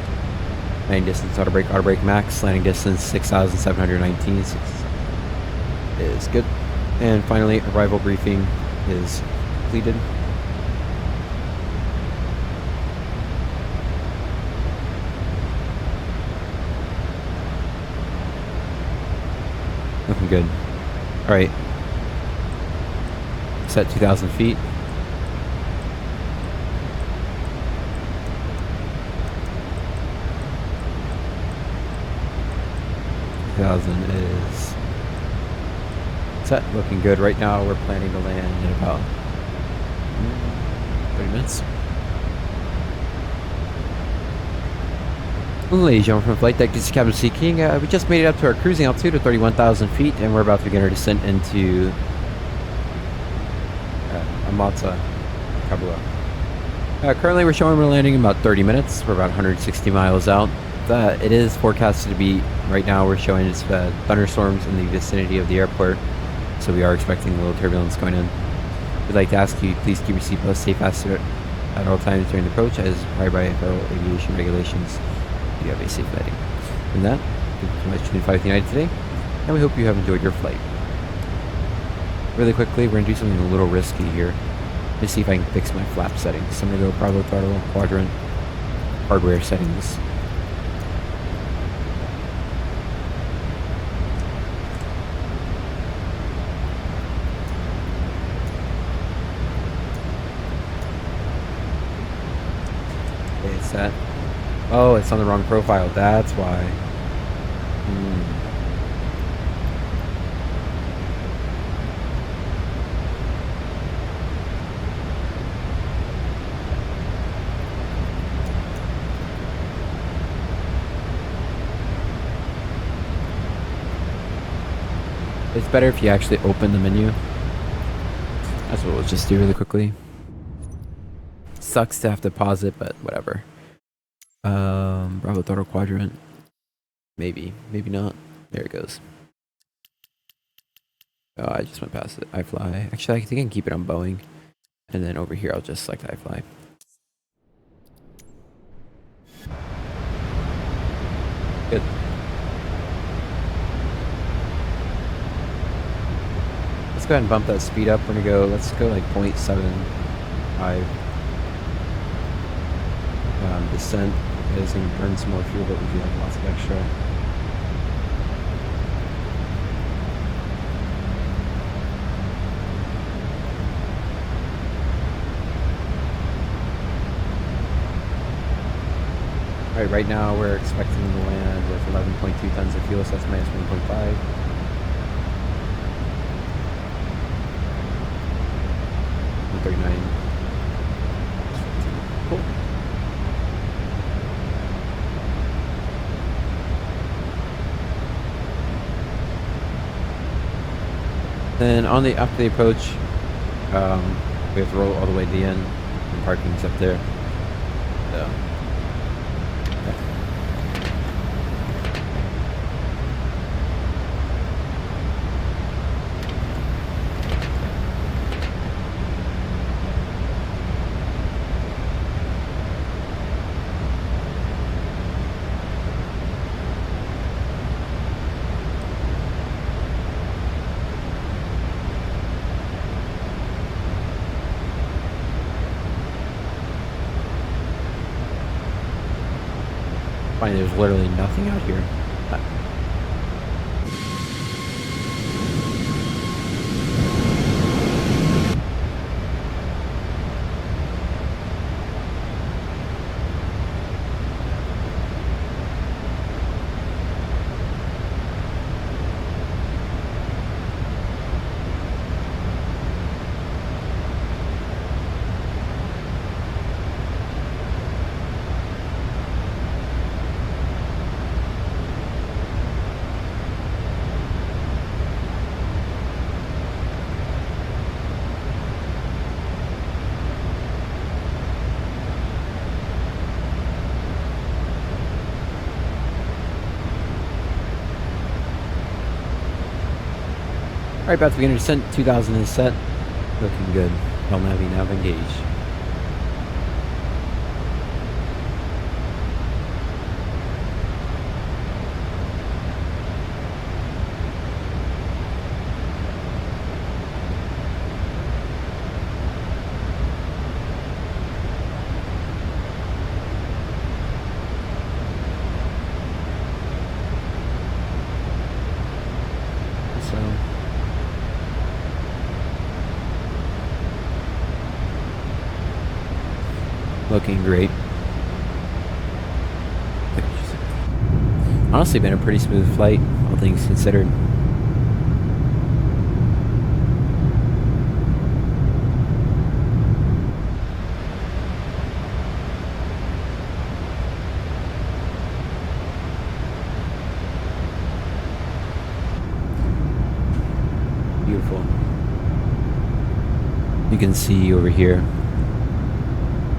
Landing distance, auto brake max. Landing distance 6,719 is good. And finally, arrival briefing is completed. Looking good. Alright. Set 2,000 feet. Is set, looking good. Right now we're planning to land in about 30 minutes. Ladies and gentlemen from flight deck, this is Captain Seeking. We just made it up to our cruising altitude of 31,000 feet, and we're about to begin our descent into Amata, Kabula. Currently we're showing we're landing in about 30 minutes. We're about 160 miles out. It is forecasted to be, right now we're showing it's thunderstorms in the vicinity of the airport, so we are expecting a little turbulence going in. We'd like to ask you, please keep your seatbelt safe fastened at all times during the approach, as required by federal aviation regulations. You have a safe landing. And that, thank you so much for flying with United today, and we hope you have enjoyed your flight. Really quickly, we're going to do something a little risky here. Let's see if I can fix my flap settings. So I'm going to go Bravo throttle, quadrant, hardware settings. Okay, it's set. Oh, it's on the wrong profile. That's why. It's better if you actually open the menu. That's what we'll just do really quickly. Sucks to have to pause it, but whatever. Bravo throttle quadrant. Maybe not. There it goes. Oh, I just went past it. iFLY. Actually, I think I can keep it on Boeing. And then over here, I'll just select iFLY. Good. Let's go ahead and bump that speed up. We're gonna go, let's go like 0.75 descent. It's gonna burn some more fuel, but we do have lots of extra. Alright, right now we're expecting to land with 11.2 tons of fuel, so that's minus 1.5. Cool. Then on the after the approach, we have to roll all the way to the end. The parking's up there. So. There's literally nothing out here. Alright, about to begin descent. 2000 is set. Looking good. Nav engaged. Looking great. Honestly, been a pretty smooth flight, all things considered. Beautiful. You can see over here,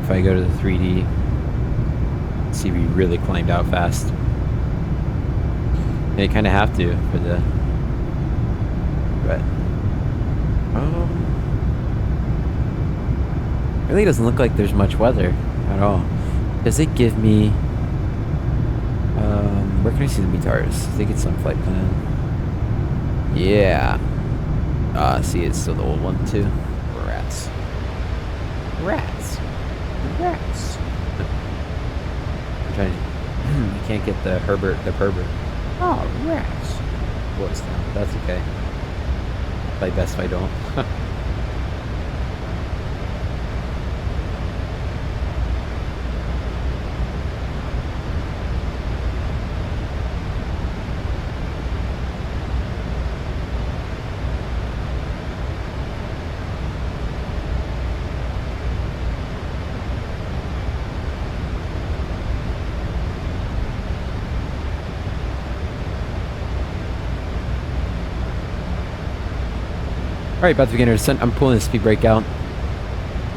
if I go to the 3D, see we really climbed out fast. And you kind of have to for the, but really doesn't look like there's much weather at all. Does it give me, where can I see the METARs? I think it's on flight plan. Yeah. See, it's still the old one too. Rats. Rats. Rats. I'm trying to, you can't get the Herbert, the Herbert. Oh, rats. Voice now. That's okay. Probably best if I don't. Alright, about to begin our descent. I'm pulling the speed brake out,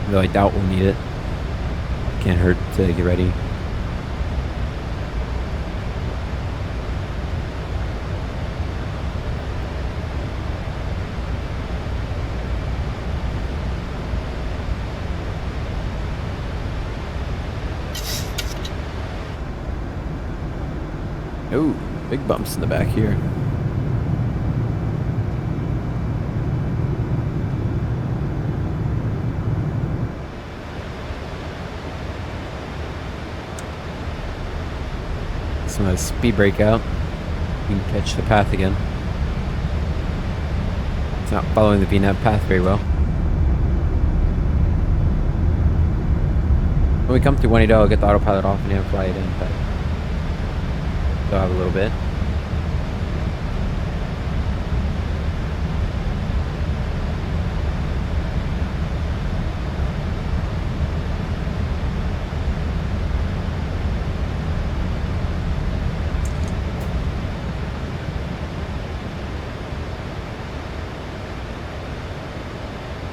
though I doubt we'll need it. Can't hurt to get ready. Ooh, big bumps in the back here. Some of the speed brake out. You can catch the path again. It's not following the VNAV path very well. When we come through 180, I'll get the autopilot off and fly it in, but still have a little bit.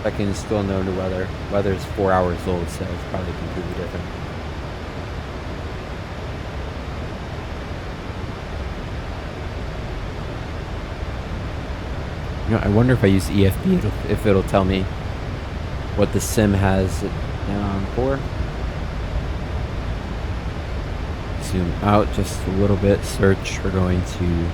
I can still know the weather. Weather's 4 hours old, so it's probably completely different. You know, I wonder if I use EFB, if it'll tell me what the sim has it down for. Zoom out just a little bit. Search. We're going to.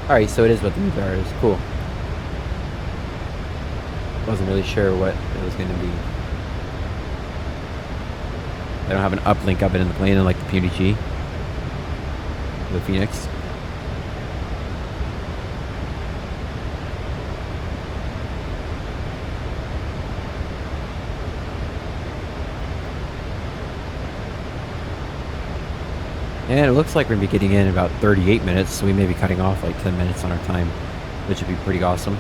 Alright, so it is what the METAR is. Cool. Wasn't really sure what it was going to be. I don't have an uplink of it in the plane like the PMDG. The Phoenix. And it looks like we're going to be getting in about 38 minutes, so we may be cutting off like 10 minutes on our time, which would be pretty awesome.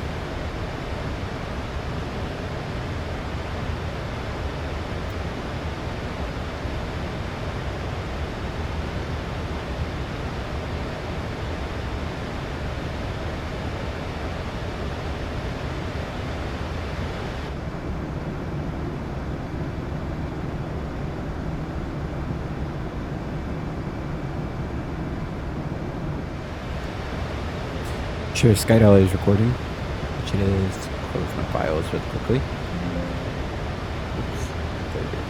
Sure, SkyDollar is recording, which it is. Close my files really quickly. Oops. Very good.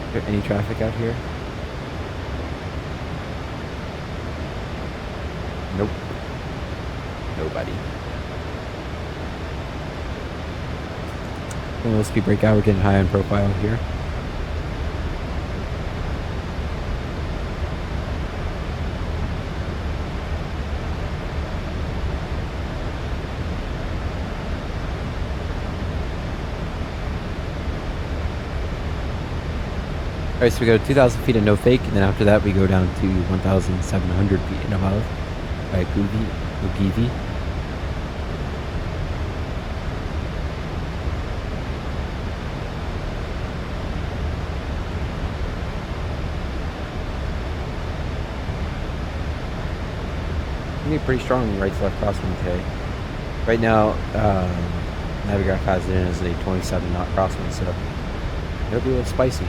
Is there any traffic out here? Nope. Nobody. Well, let's speed brake out. We're getting high on profile here. Alright, so we go 2,000 feet and no fake, and then after that we go down to 1,700 feet and above by Ugivi. We get pretty strong right to left crosswind today. Right now, Navigraph has it in as a 27 knot crosswind, so it'll be a little spicy.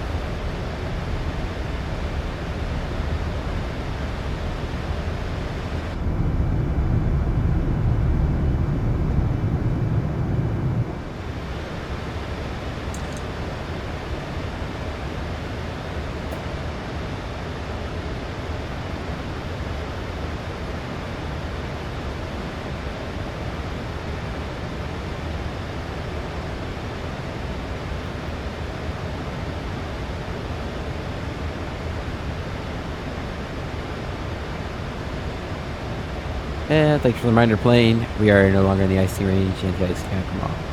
And thanks for the reminder, plane. We are no longer in the IC range, anti-ice can't come off.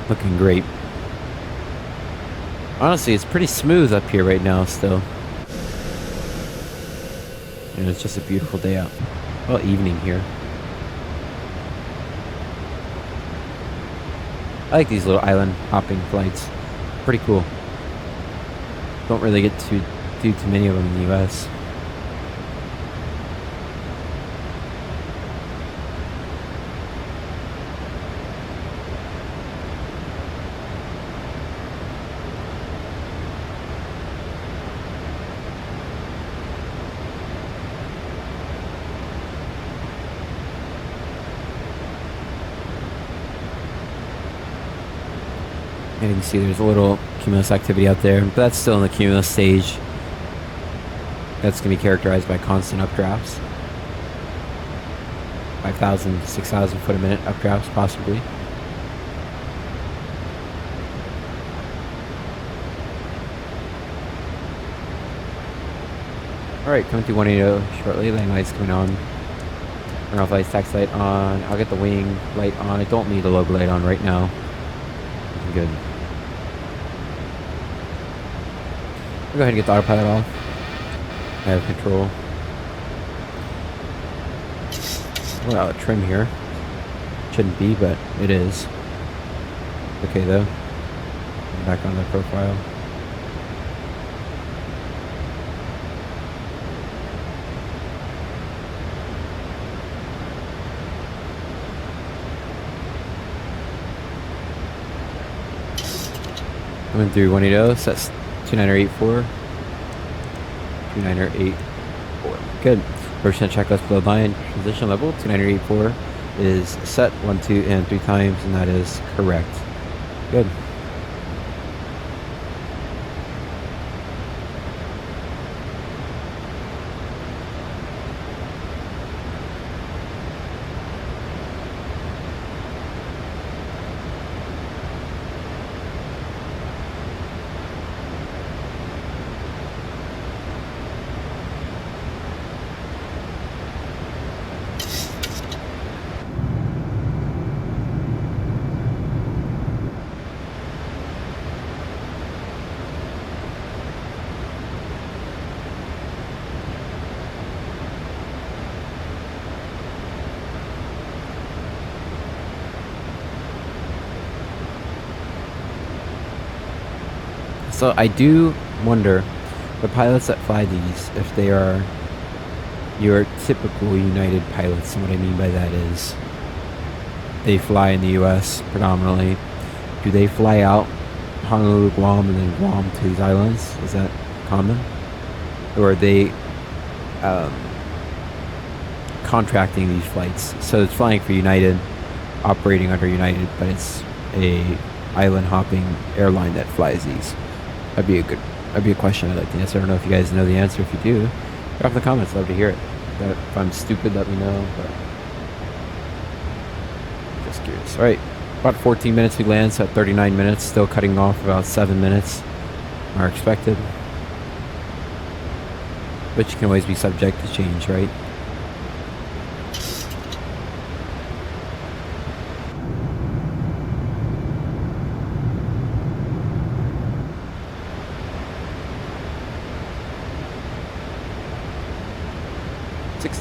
Looking great. Honestly, it's pretty smooth up here right now still. And it's just a beautiful day out. Well, evening here. I like these little island hopping flights. Pretty cool. Don't really get to do too many of them in the US. And you can see there's a little cumulus activity out there, but that's still in the cumulus stage. That's going to be characterized by constant updrafts. 5,000, 6,000 foot a minute updrafts, possibly. Alright, coming through 180 shortly. Landing lights coming on. Turn off lights, tax light on. I'll get the wing light on. I don't need the logo light on right now. Looking good. I'll go ahead and get the autopilot off. I have control. A lot of trim here. Shouldn't be, but it is. Okay though. Back on the profile. Coming through 180, sets 2984. 2984. Good. Percent checklist below line. Transition level 2984 is set 1, 2, and 3 times, and that is correct. Good. So I do wonder, the pilots that fly these, if they are your typical United pilots. And what I mean by that is, they fly in the US predominantly. Do they fly out Honolulu, Guam, and then Guam to these islands? Is that common? Or are they contracting these flights? So it's flying for United, operating under United, but it's a island hopping airline that flies these. That'd be a question I'd like to answer. I don't know if you guys know the answer. If you do, Drop in the comments, love to hear it. If I'm stupid, let me know. But just curious. All right, about 14 minutes we land, so at 39 minutes, still cutting off about 7 minutes are expected. But you can always be subject to change, right?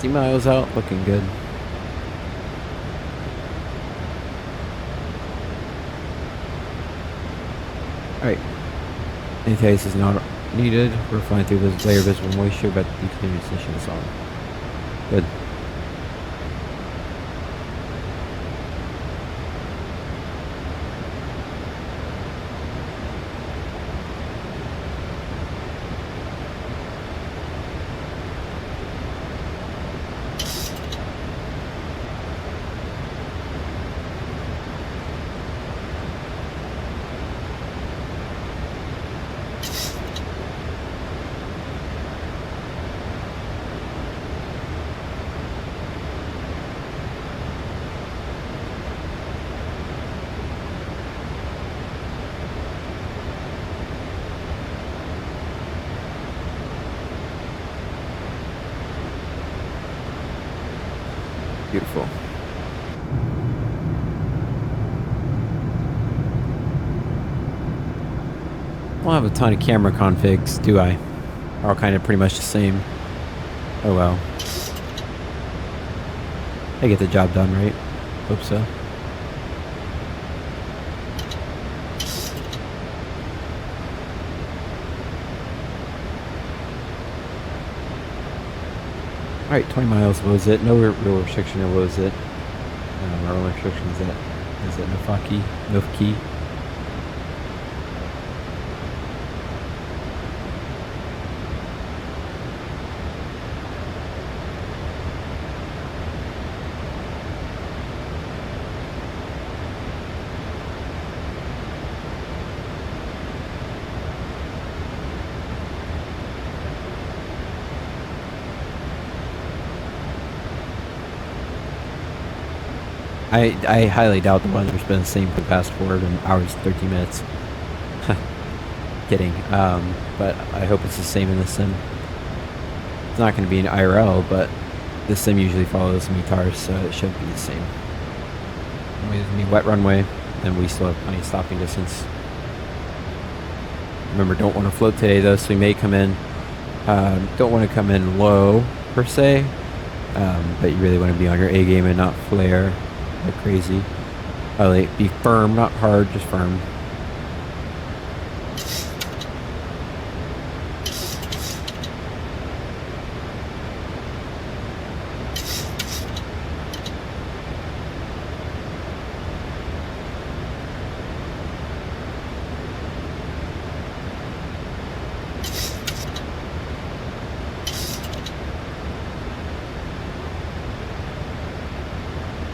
Miles out, looking good. Alright. Anti-ice is not needed. We're flying through this layer of visible moisture, but the continuation is on. Good. Beautiful. I don't have a ton of camera configs, do I? They're all kind of pretty much the same. Oh well. I get the job done, right? Hope so. Alright, 20 miles, what was it? No real restriction, or what was it? Our only restriction is it Nofaki? Nofki? I highly doubt the weather's been the same for the past 4 hours, 13 minutes. Kidding. But I hope it's the same in the sim. It's not going to be an IRL, but the sim usually follows METARs, so it should be the same. It's going to be wet runway, and we still have plenty of stopping distance. Remember, don't want to float today, though, so we may come in. Don't want to come in low, per se. But you really want to be on your A game and not flare like crazy. Like, be firm, not hard, just firm.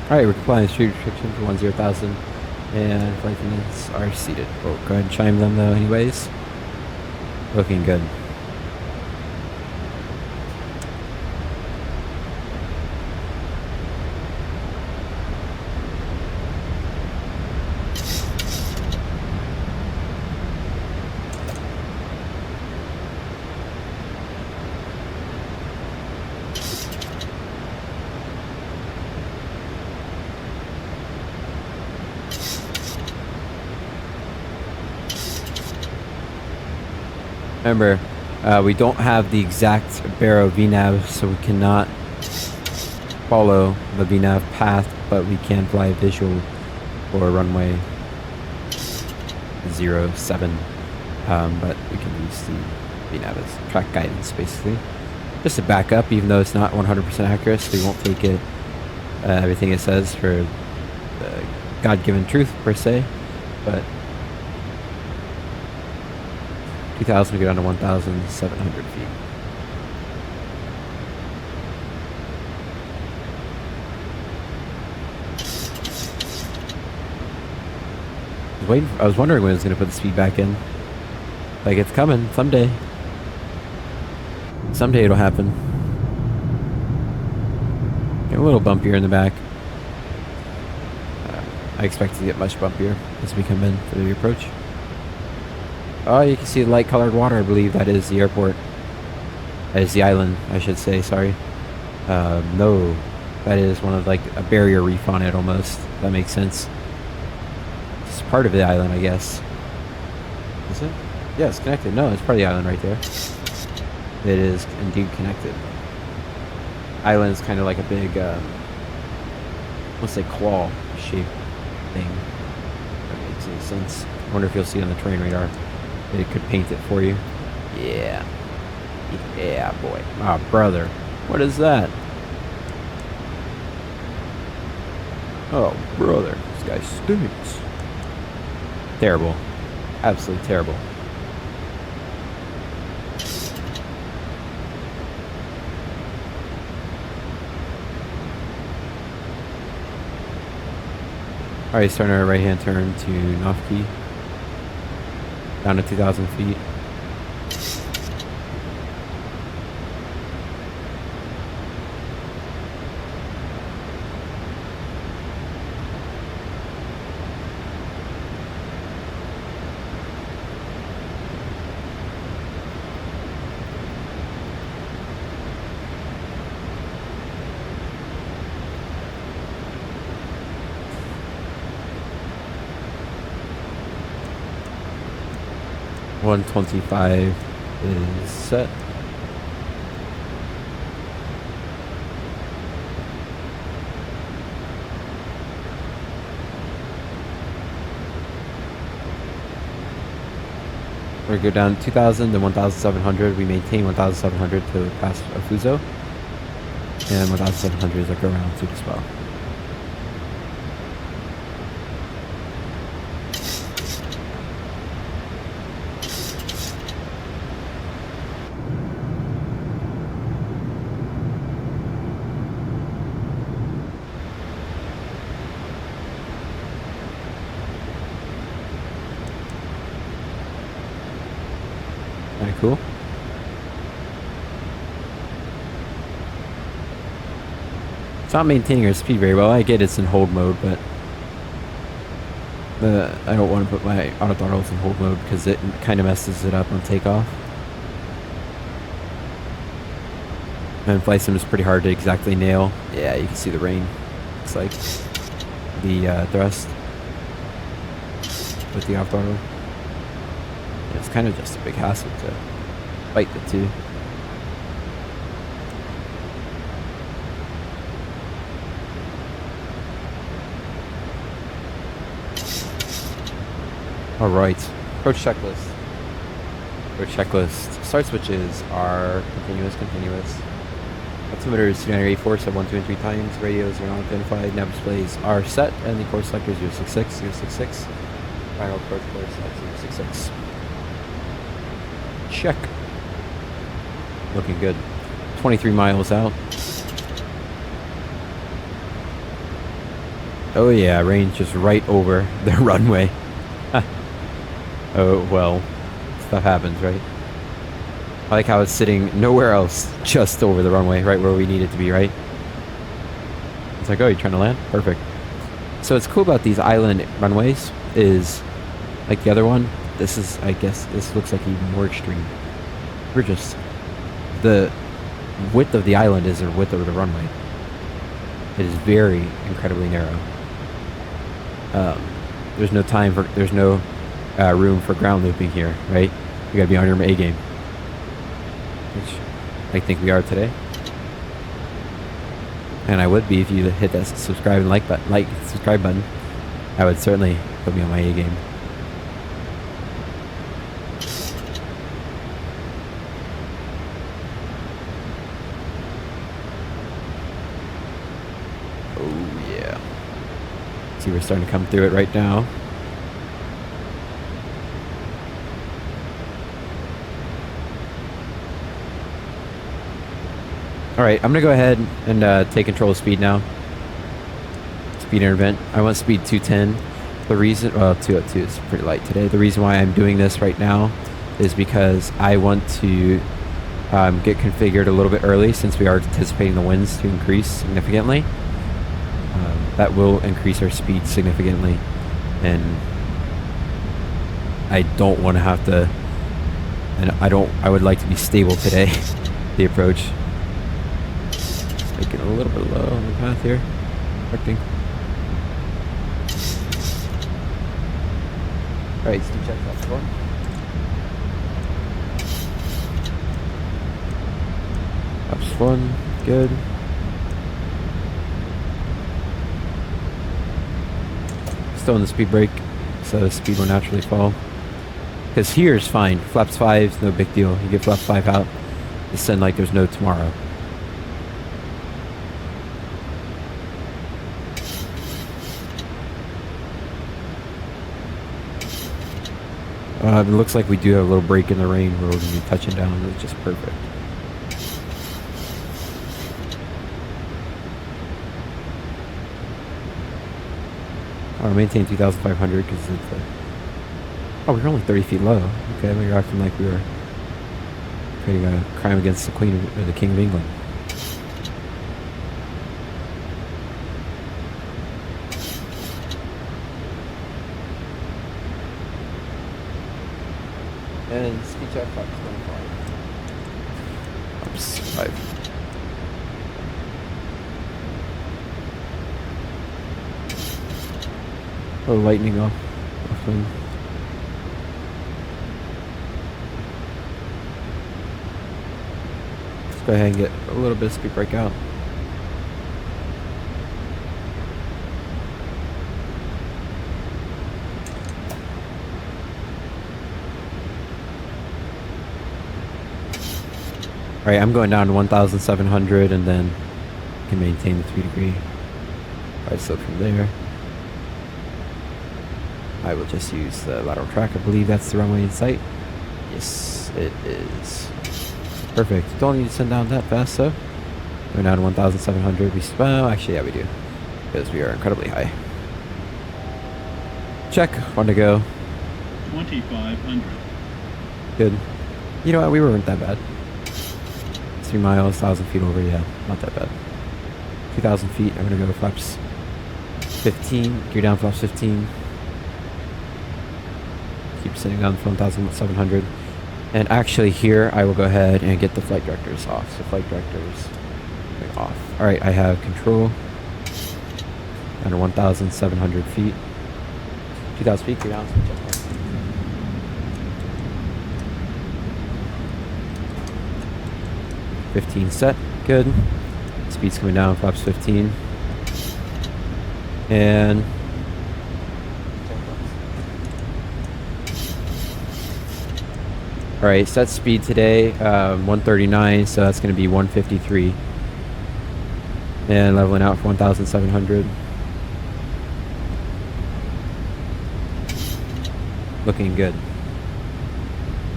Alright, we're complying with street restriction for 10,000 and flight units are seated. We'll go ahead and chime them though anyways. Looking good. Remember, we don't have the exact Barrow VNAV, so we cannot follow the VNAV path, but we can fly visual for runway 07. But we can use the VNAV as track guidance, basically. Just to back up, even though it's not 100% accurate, so we won't take it, everything it says for God-given truth, per se, but 2,000 to get down to 1,700 feet. I was wondering when it was going to put the speed back in. Like, it's coming someday. Someday it'll happen. A little bumpier in the back. I expect to get much bumpier as we come in for the approach. Oh, you can see the light colored water. I believe that is the airport. That is the island, I should say, sorry. No, that is one of like a barrier reef on it almost. That makes sense. It's part of the island, I guess. Is it? Yeah, it's connected. No, it's part of the island right there. It is indeed connected. Island is kind of like a big, let's say claw shape thing. That makes any sense. I wonder if you'll see it on the terrain radar. It could paint it for you. Yeah. Yeah, boy. Oh, brother. What is that? Oh, brother. This guy stinks. Terrible. Absolutely terrible. Alright, starting our right hand turn to Nofke. Down to 2,000 feet. .125 is set. We're gonna go down 2,000 to 1,700. We maintain 1,700 to pass Afuso, and 1,700 is like around to as well. Cool. It's not maintaining our speed very well. I get it's in hold mode, but I don't want to put my auto throttles in hold mode because it kind of messes it up on takeoff. And flight sim is pretty hard to exactly nail. Yeah, you can see the rain. It's like the thrust with the off throttle. It's kind of just a big hassle to fight the two. All right, approach checklist. Approach checklist. Start switches are continuous. Altimeter is 384, sub 1, 2, and 3 times. Radios are not identified. Nav displays are set, and the course selector is 066. Final approach course at 066. Check. Looking good. 23 miles out. Oh yeah, range just right over the runway. Oh well, stuff happens, right? I like how it's sitting nowhere else, just over the runway, right where we need it to be, right? It's like, oh, you're trying to land? Perfect. So what's cool about these island runways is, like the other one, this is, I guess, this looks like even more extreme. We're just, the width of the island is the width of the runway. It is very incredibly narrow. There's no time for, there's no room for ground looping here, right? You gotta be on your A game, which I think we are today. And I would be if you hit that subscribe and subscribe button. I would certainly put me on my A game. We're starting to come through it right now. Alright, I'm going to go ahead and take control of speed now. Speed intervent. I want speed 210. The reason, well, 202 is pretty light today. The reason why I'm doing this right now is because I want to get configured a little bit early since we are anticipating the winds to increase significantly. That will increase our speed significantly, and I don't want to have to, and I would like to be stable today. The approach. Making it a little bit low on the path here. Correcting. Alright, steam check that score. Ups 1, good. Still in the speed brake, so the speed will naturally fall. Because here is fine. Flaps 5 is no big deal. You get flaps 5 out, descend like there's no tomorrow. It looks like we do have a little break in the rain where we're going to be touching down. It's just perfect. I'll maintain 2,500 because it's oh, we were only 30 feet low. Okay, we were acting like we were creating a crime against the Queen or the King of England. And speed check 525. Oops, 5. Oh, lightning off. Let's go ahead and get a little bit of speed brake out. Alright, I'm going down to 1,700 and then can maintain the 3-degree. Alright, so from there, I will just use the lateral track. I believe that's the runway in sight. Yes, it is. Perfect. Don't need to send down that fast, so we're down to 1,700. Well, actually, yeah, we do, because we are incredibly high. Check. 1 to go. 2,500. Good. You know what? We weren't that bad. 3 miles, 1,000 feet over. Yeah, not that bad. 2,000 feet. I'm gonna go flaps 15. Gear down, flaps 15. Keep sitting down for 1,700. And actually here, I will go ahead and get the flight directors off. So flight directors going off. Alright, I have control. Under 1,700 feet. 2,000 feet, gear down. 15 set, good. Speed's coming down, flaps 15. And alright, set speed today, 139, so that's going to be 153. And leveling out for 1,700. Looking good.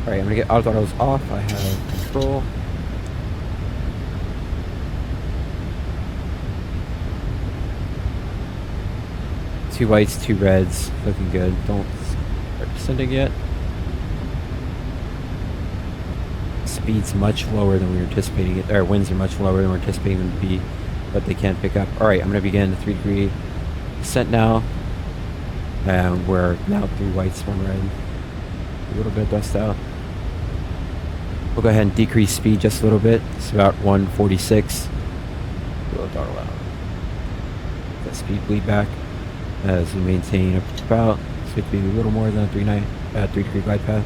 Alright, I'm going to get auto throttles off. I have control. Two whites, 2 reds. Looking good. Don't start descending yet. Speed's much lower than we were anticipating it. Our winds are much lower than we're anticipating them to be, but they can't pick up. Alright, I'm going to begin the 3-degree descent now. And we're now 3 whites, 1 red. A little bit of dust out. We'll go ahead and decrease speed just a little bit. It's about 146. A little throttle out. Let speed bleed back as we maintain about, it's going to be a little more than a 3-degree glide path.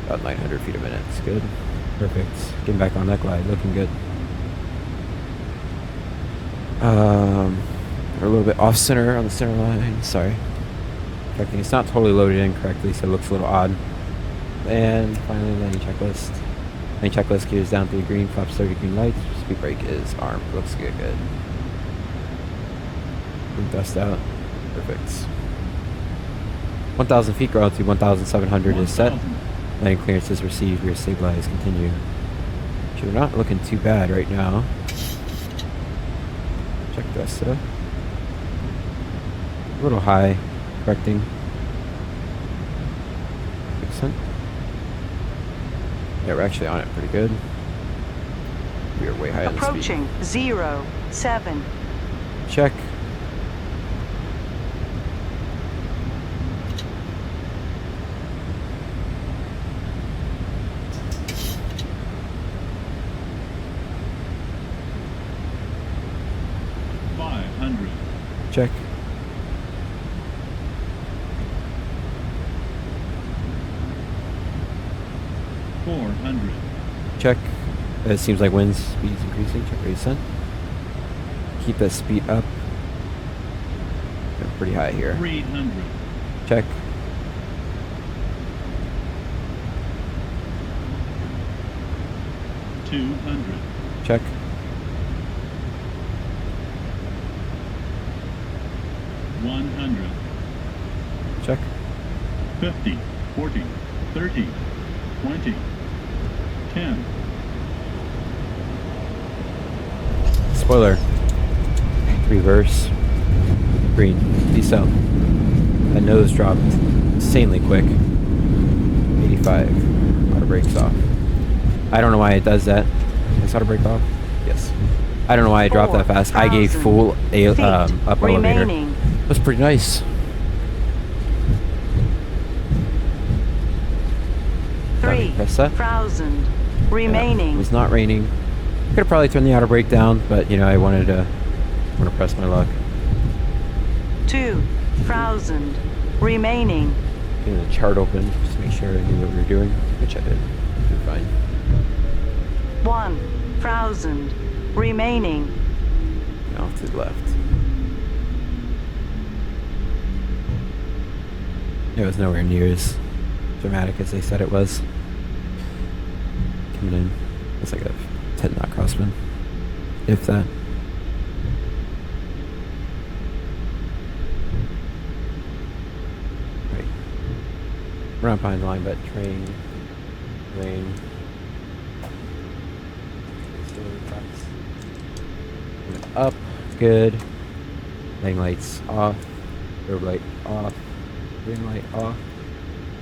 About 900 feet a minute. It's good. Perfect. Getting back on that glide. Looking good. We're a little bit off center on the center line. Sorry. Correcting. It's not totally loaded in correctly, so it looks a little odd. And finally, landing checklist. Landing checklist, gears down 3 green, flaps 30 green lights. Speed brake is armed. Looks good. Good. Move dust out. Perfect. 1,000 feet, grow to 1,700 is set. Landing clearance is received. We are stabilized. Continue. Actually, we're not looking too bad right now. Check this though. A little high. Correcting. Percent. Yeah, we're actually on it pretty good. We are way high on the speed. Approaching 07. Check. Check. Check. It seems like wind speed is increasing. Check raise sun. Keep that speed up. They're pretty high here. 300. Check. Check. Check. 50, 40, 30, 20, 10. Spoiler. Reverse. Green. Decel. That nose dropped insanely quick. 85. Auto brakes off. I don't know why it does that. Is auto brake off? Yes. I don't know why I dropped that fast. I gave full up elevator. Remaining. That's pretty nice. 3,000 remaining. It was not raining. Could have probably turned the auto brake down, but you know I wanted to press my luck. 2,000 remaining. Getting the chart open just to make sure I knew what we were doing, which I did. Did fine. 1,000 remaining. Now to the left. It was nowhere near as dramatic as they said it was. Coming in, it's like a 10-knot crosswind, if that. Right. We're not behind the line, but train, rain. Up, good. Landing lights off. Road light off. Green light off.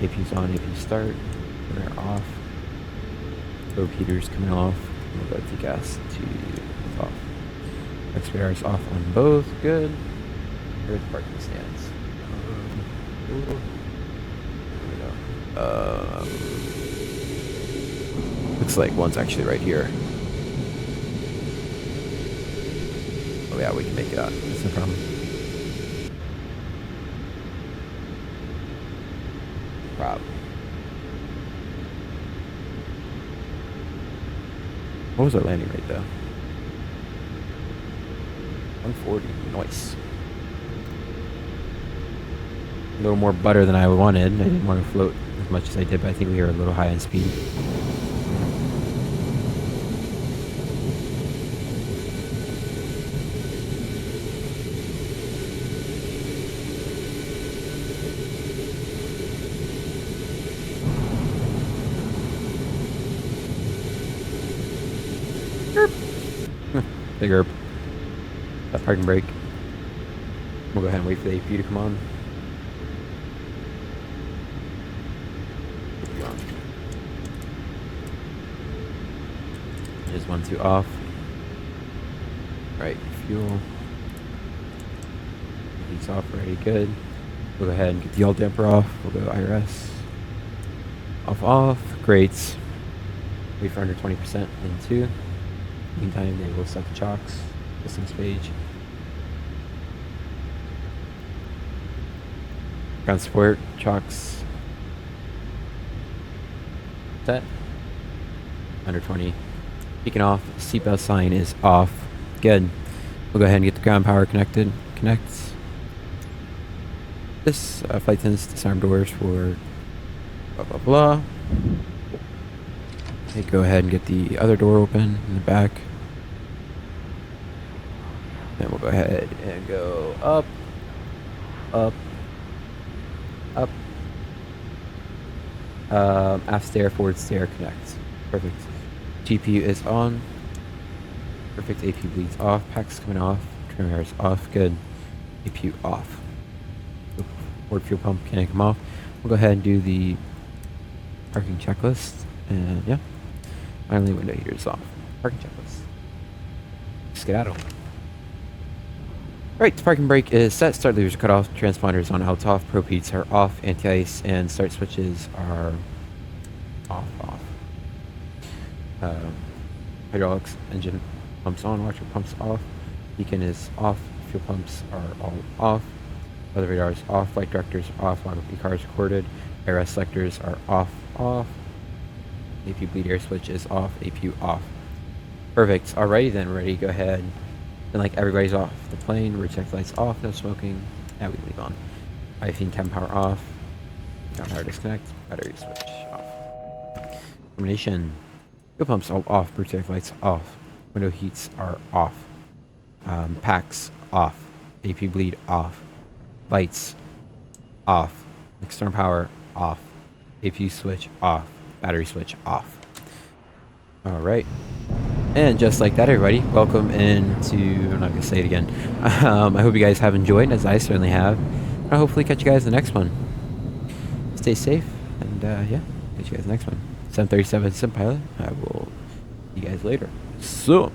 AP's on, AP start. Runner off. Low heaters coming off. We'll go to gas to off. Expirators off on both. Good. Where's the parking stands? Looks like one's actually right here. Oh yeah, we can make it out. That's no problem. What was our landing rate though? 140. Nice. A little more butter than I wanted. I didn't want to float as much as I did, but I think we were a little high on speed. Big herb. That parking brake. We'll go ahead and wait for the AP to come on. There's 1, 2 off. Right, fuel. Heat's off already, good. We'll go ahead and get the yaw damper off. We'll go IRS. Off. Great. Wait for under 20% in 2. Meantime, they will set the chocks. Distance page. Ground support, chocks. Set. Under 20. Beacon off. Seatbelt sign is off. Good. We'll go ahead and get the ground power connected. Connects. This flight attendants disarm doors for blah blah blah. Okay, go ahead and get the other door open in the back. Then we'll go ahead and go up, up, up. Aft stair, forward stair connects. Perfect. GPU is on. Perfect. AP bleeds off. Packs coming off. Trim air is off. Good. APU off. Forward fuel pump can't come off. We'll go ahead and do the parking checklist. And yeah. Finally, window heaters off. Parking checklist. Skedaddle. Alright, the parking brake is set, start levers are cut off, transponders on out off, probe heats are off, anti-ice and start switches are off. Hydraulics, engine pumps on, washer pumps off, beacon is off, fuel pumps are all off, weather radar is off, flight directors are off, log of cars recorded, ARS selectors are off. AP bleed air switch is off, APU off. Perfect. Alrighty then, we're ready to go ahead. And like everybody's off the plane, rear check lights off, no smoking, and we leave on. IFE and chem power off, ground power disconnect, battery switch off. Termination. Fuel pumps all off, rear check lights off, window heats are off, packs off, AP bleed off, lights off, external power off, APU switch off, battery switch off. Alright. And just like that, everybody, welcome into, I'm not going to say it again. I hope you guys have enjoyed, as I certainly have. I'll hopefully catch you guys in the next one. Stay safe, and yeah, catch you guys in the next one. 737 Sim Pilot. I will see you guys later. So.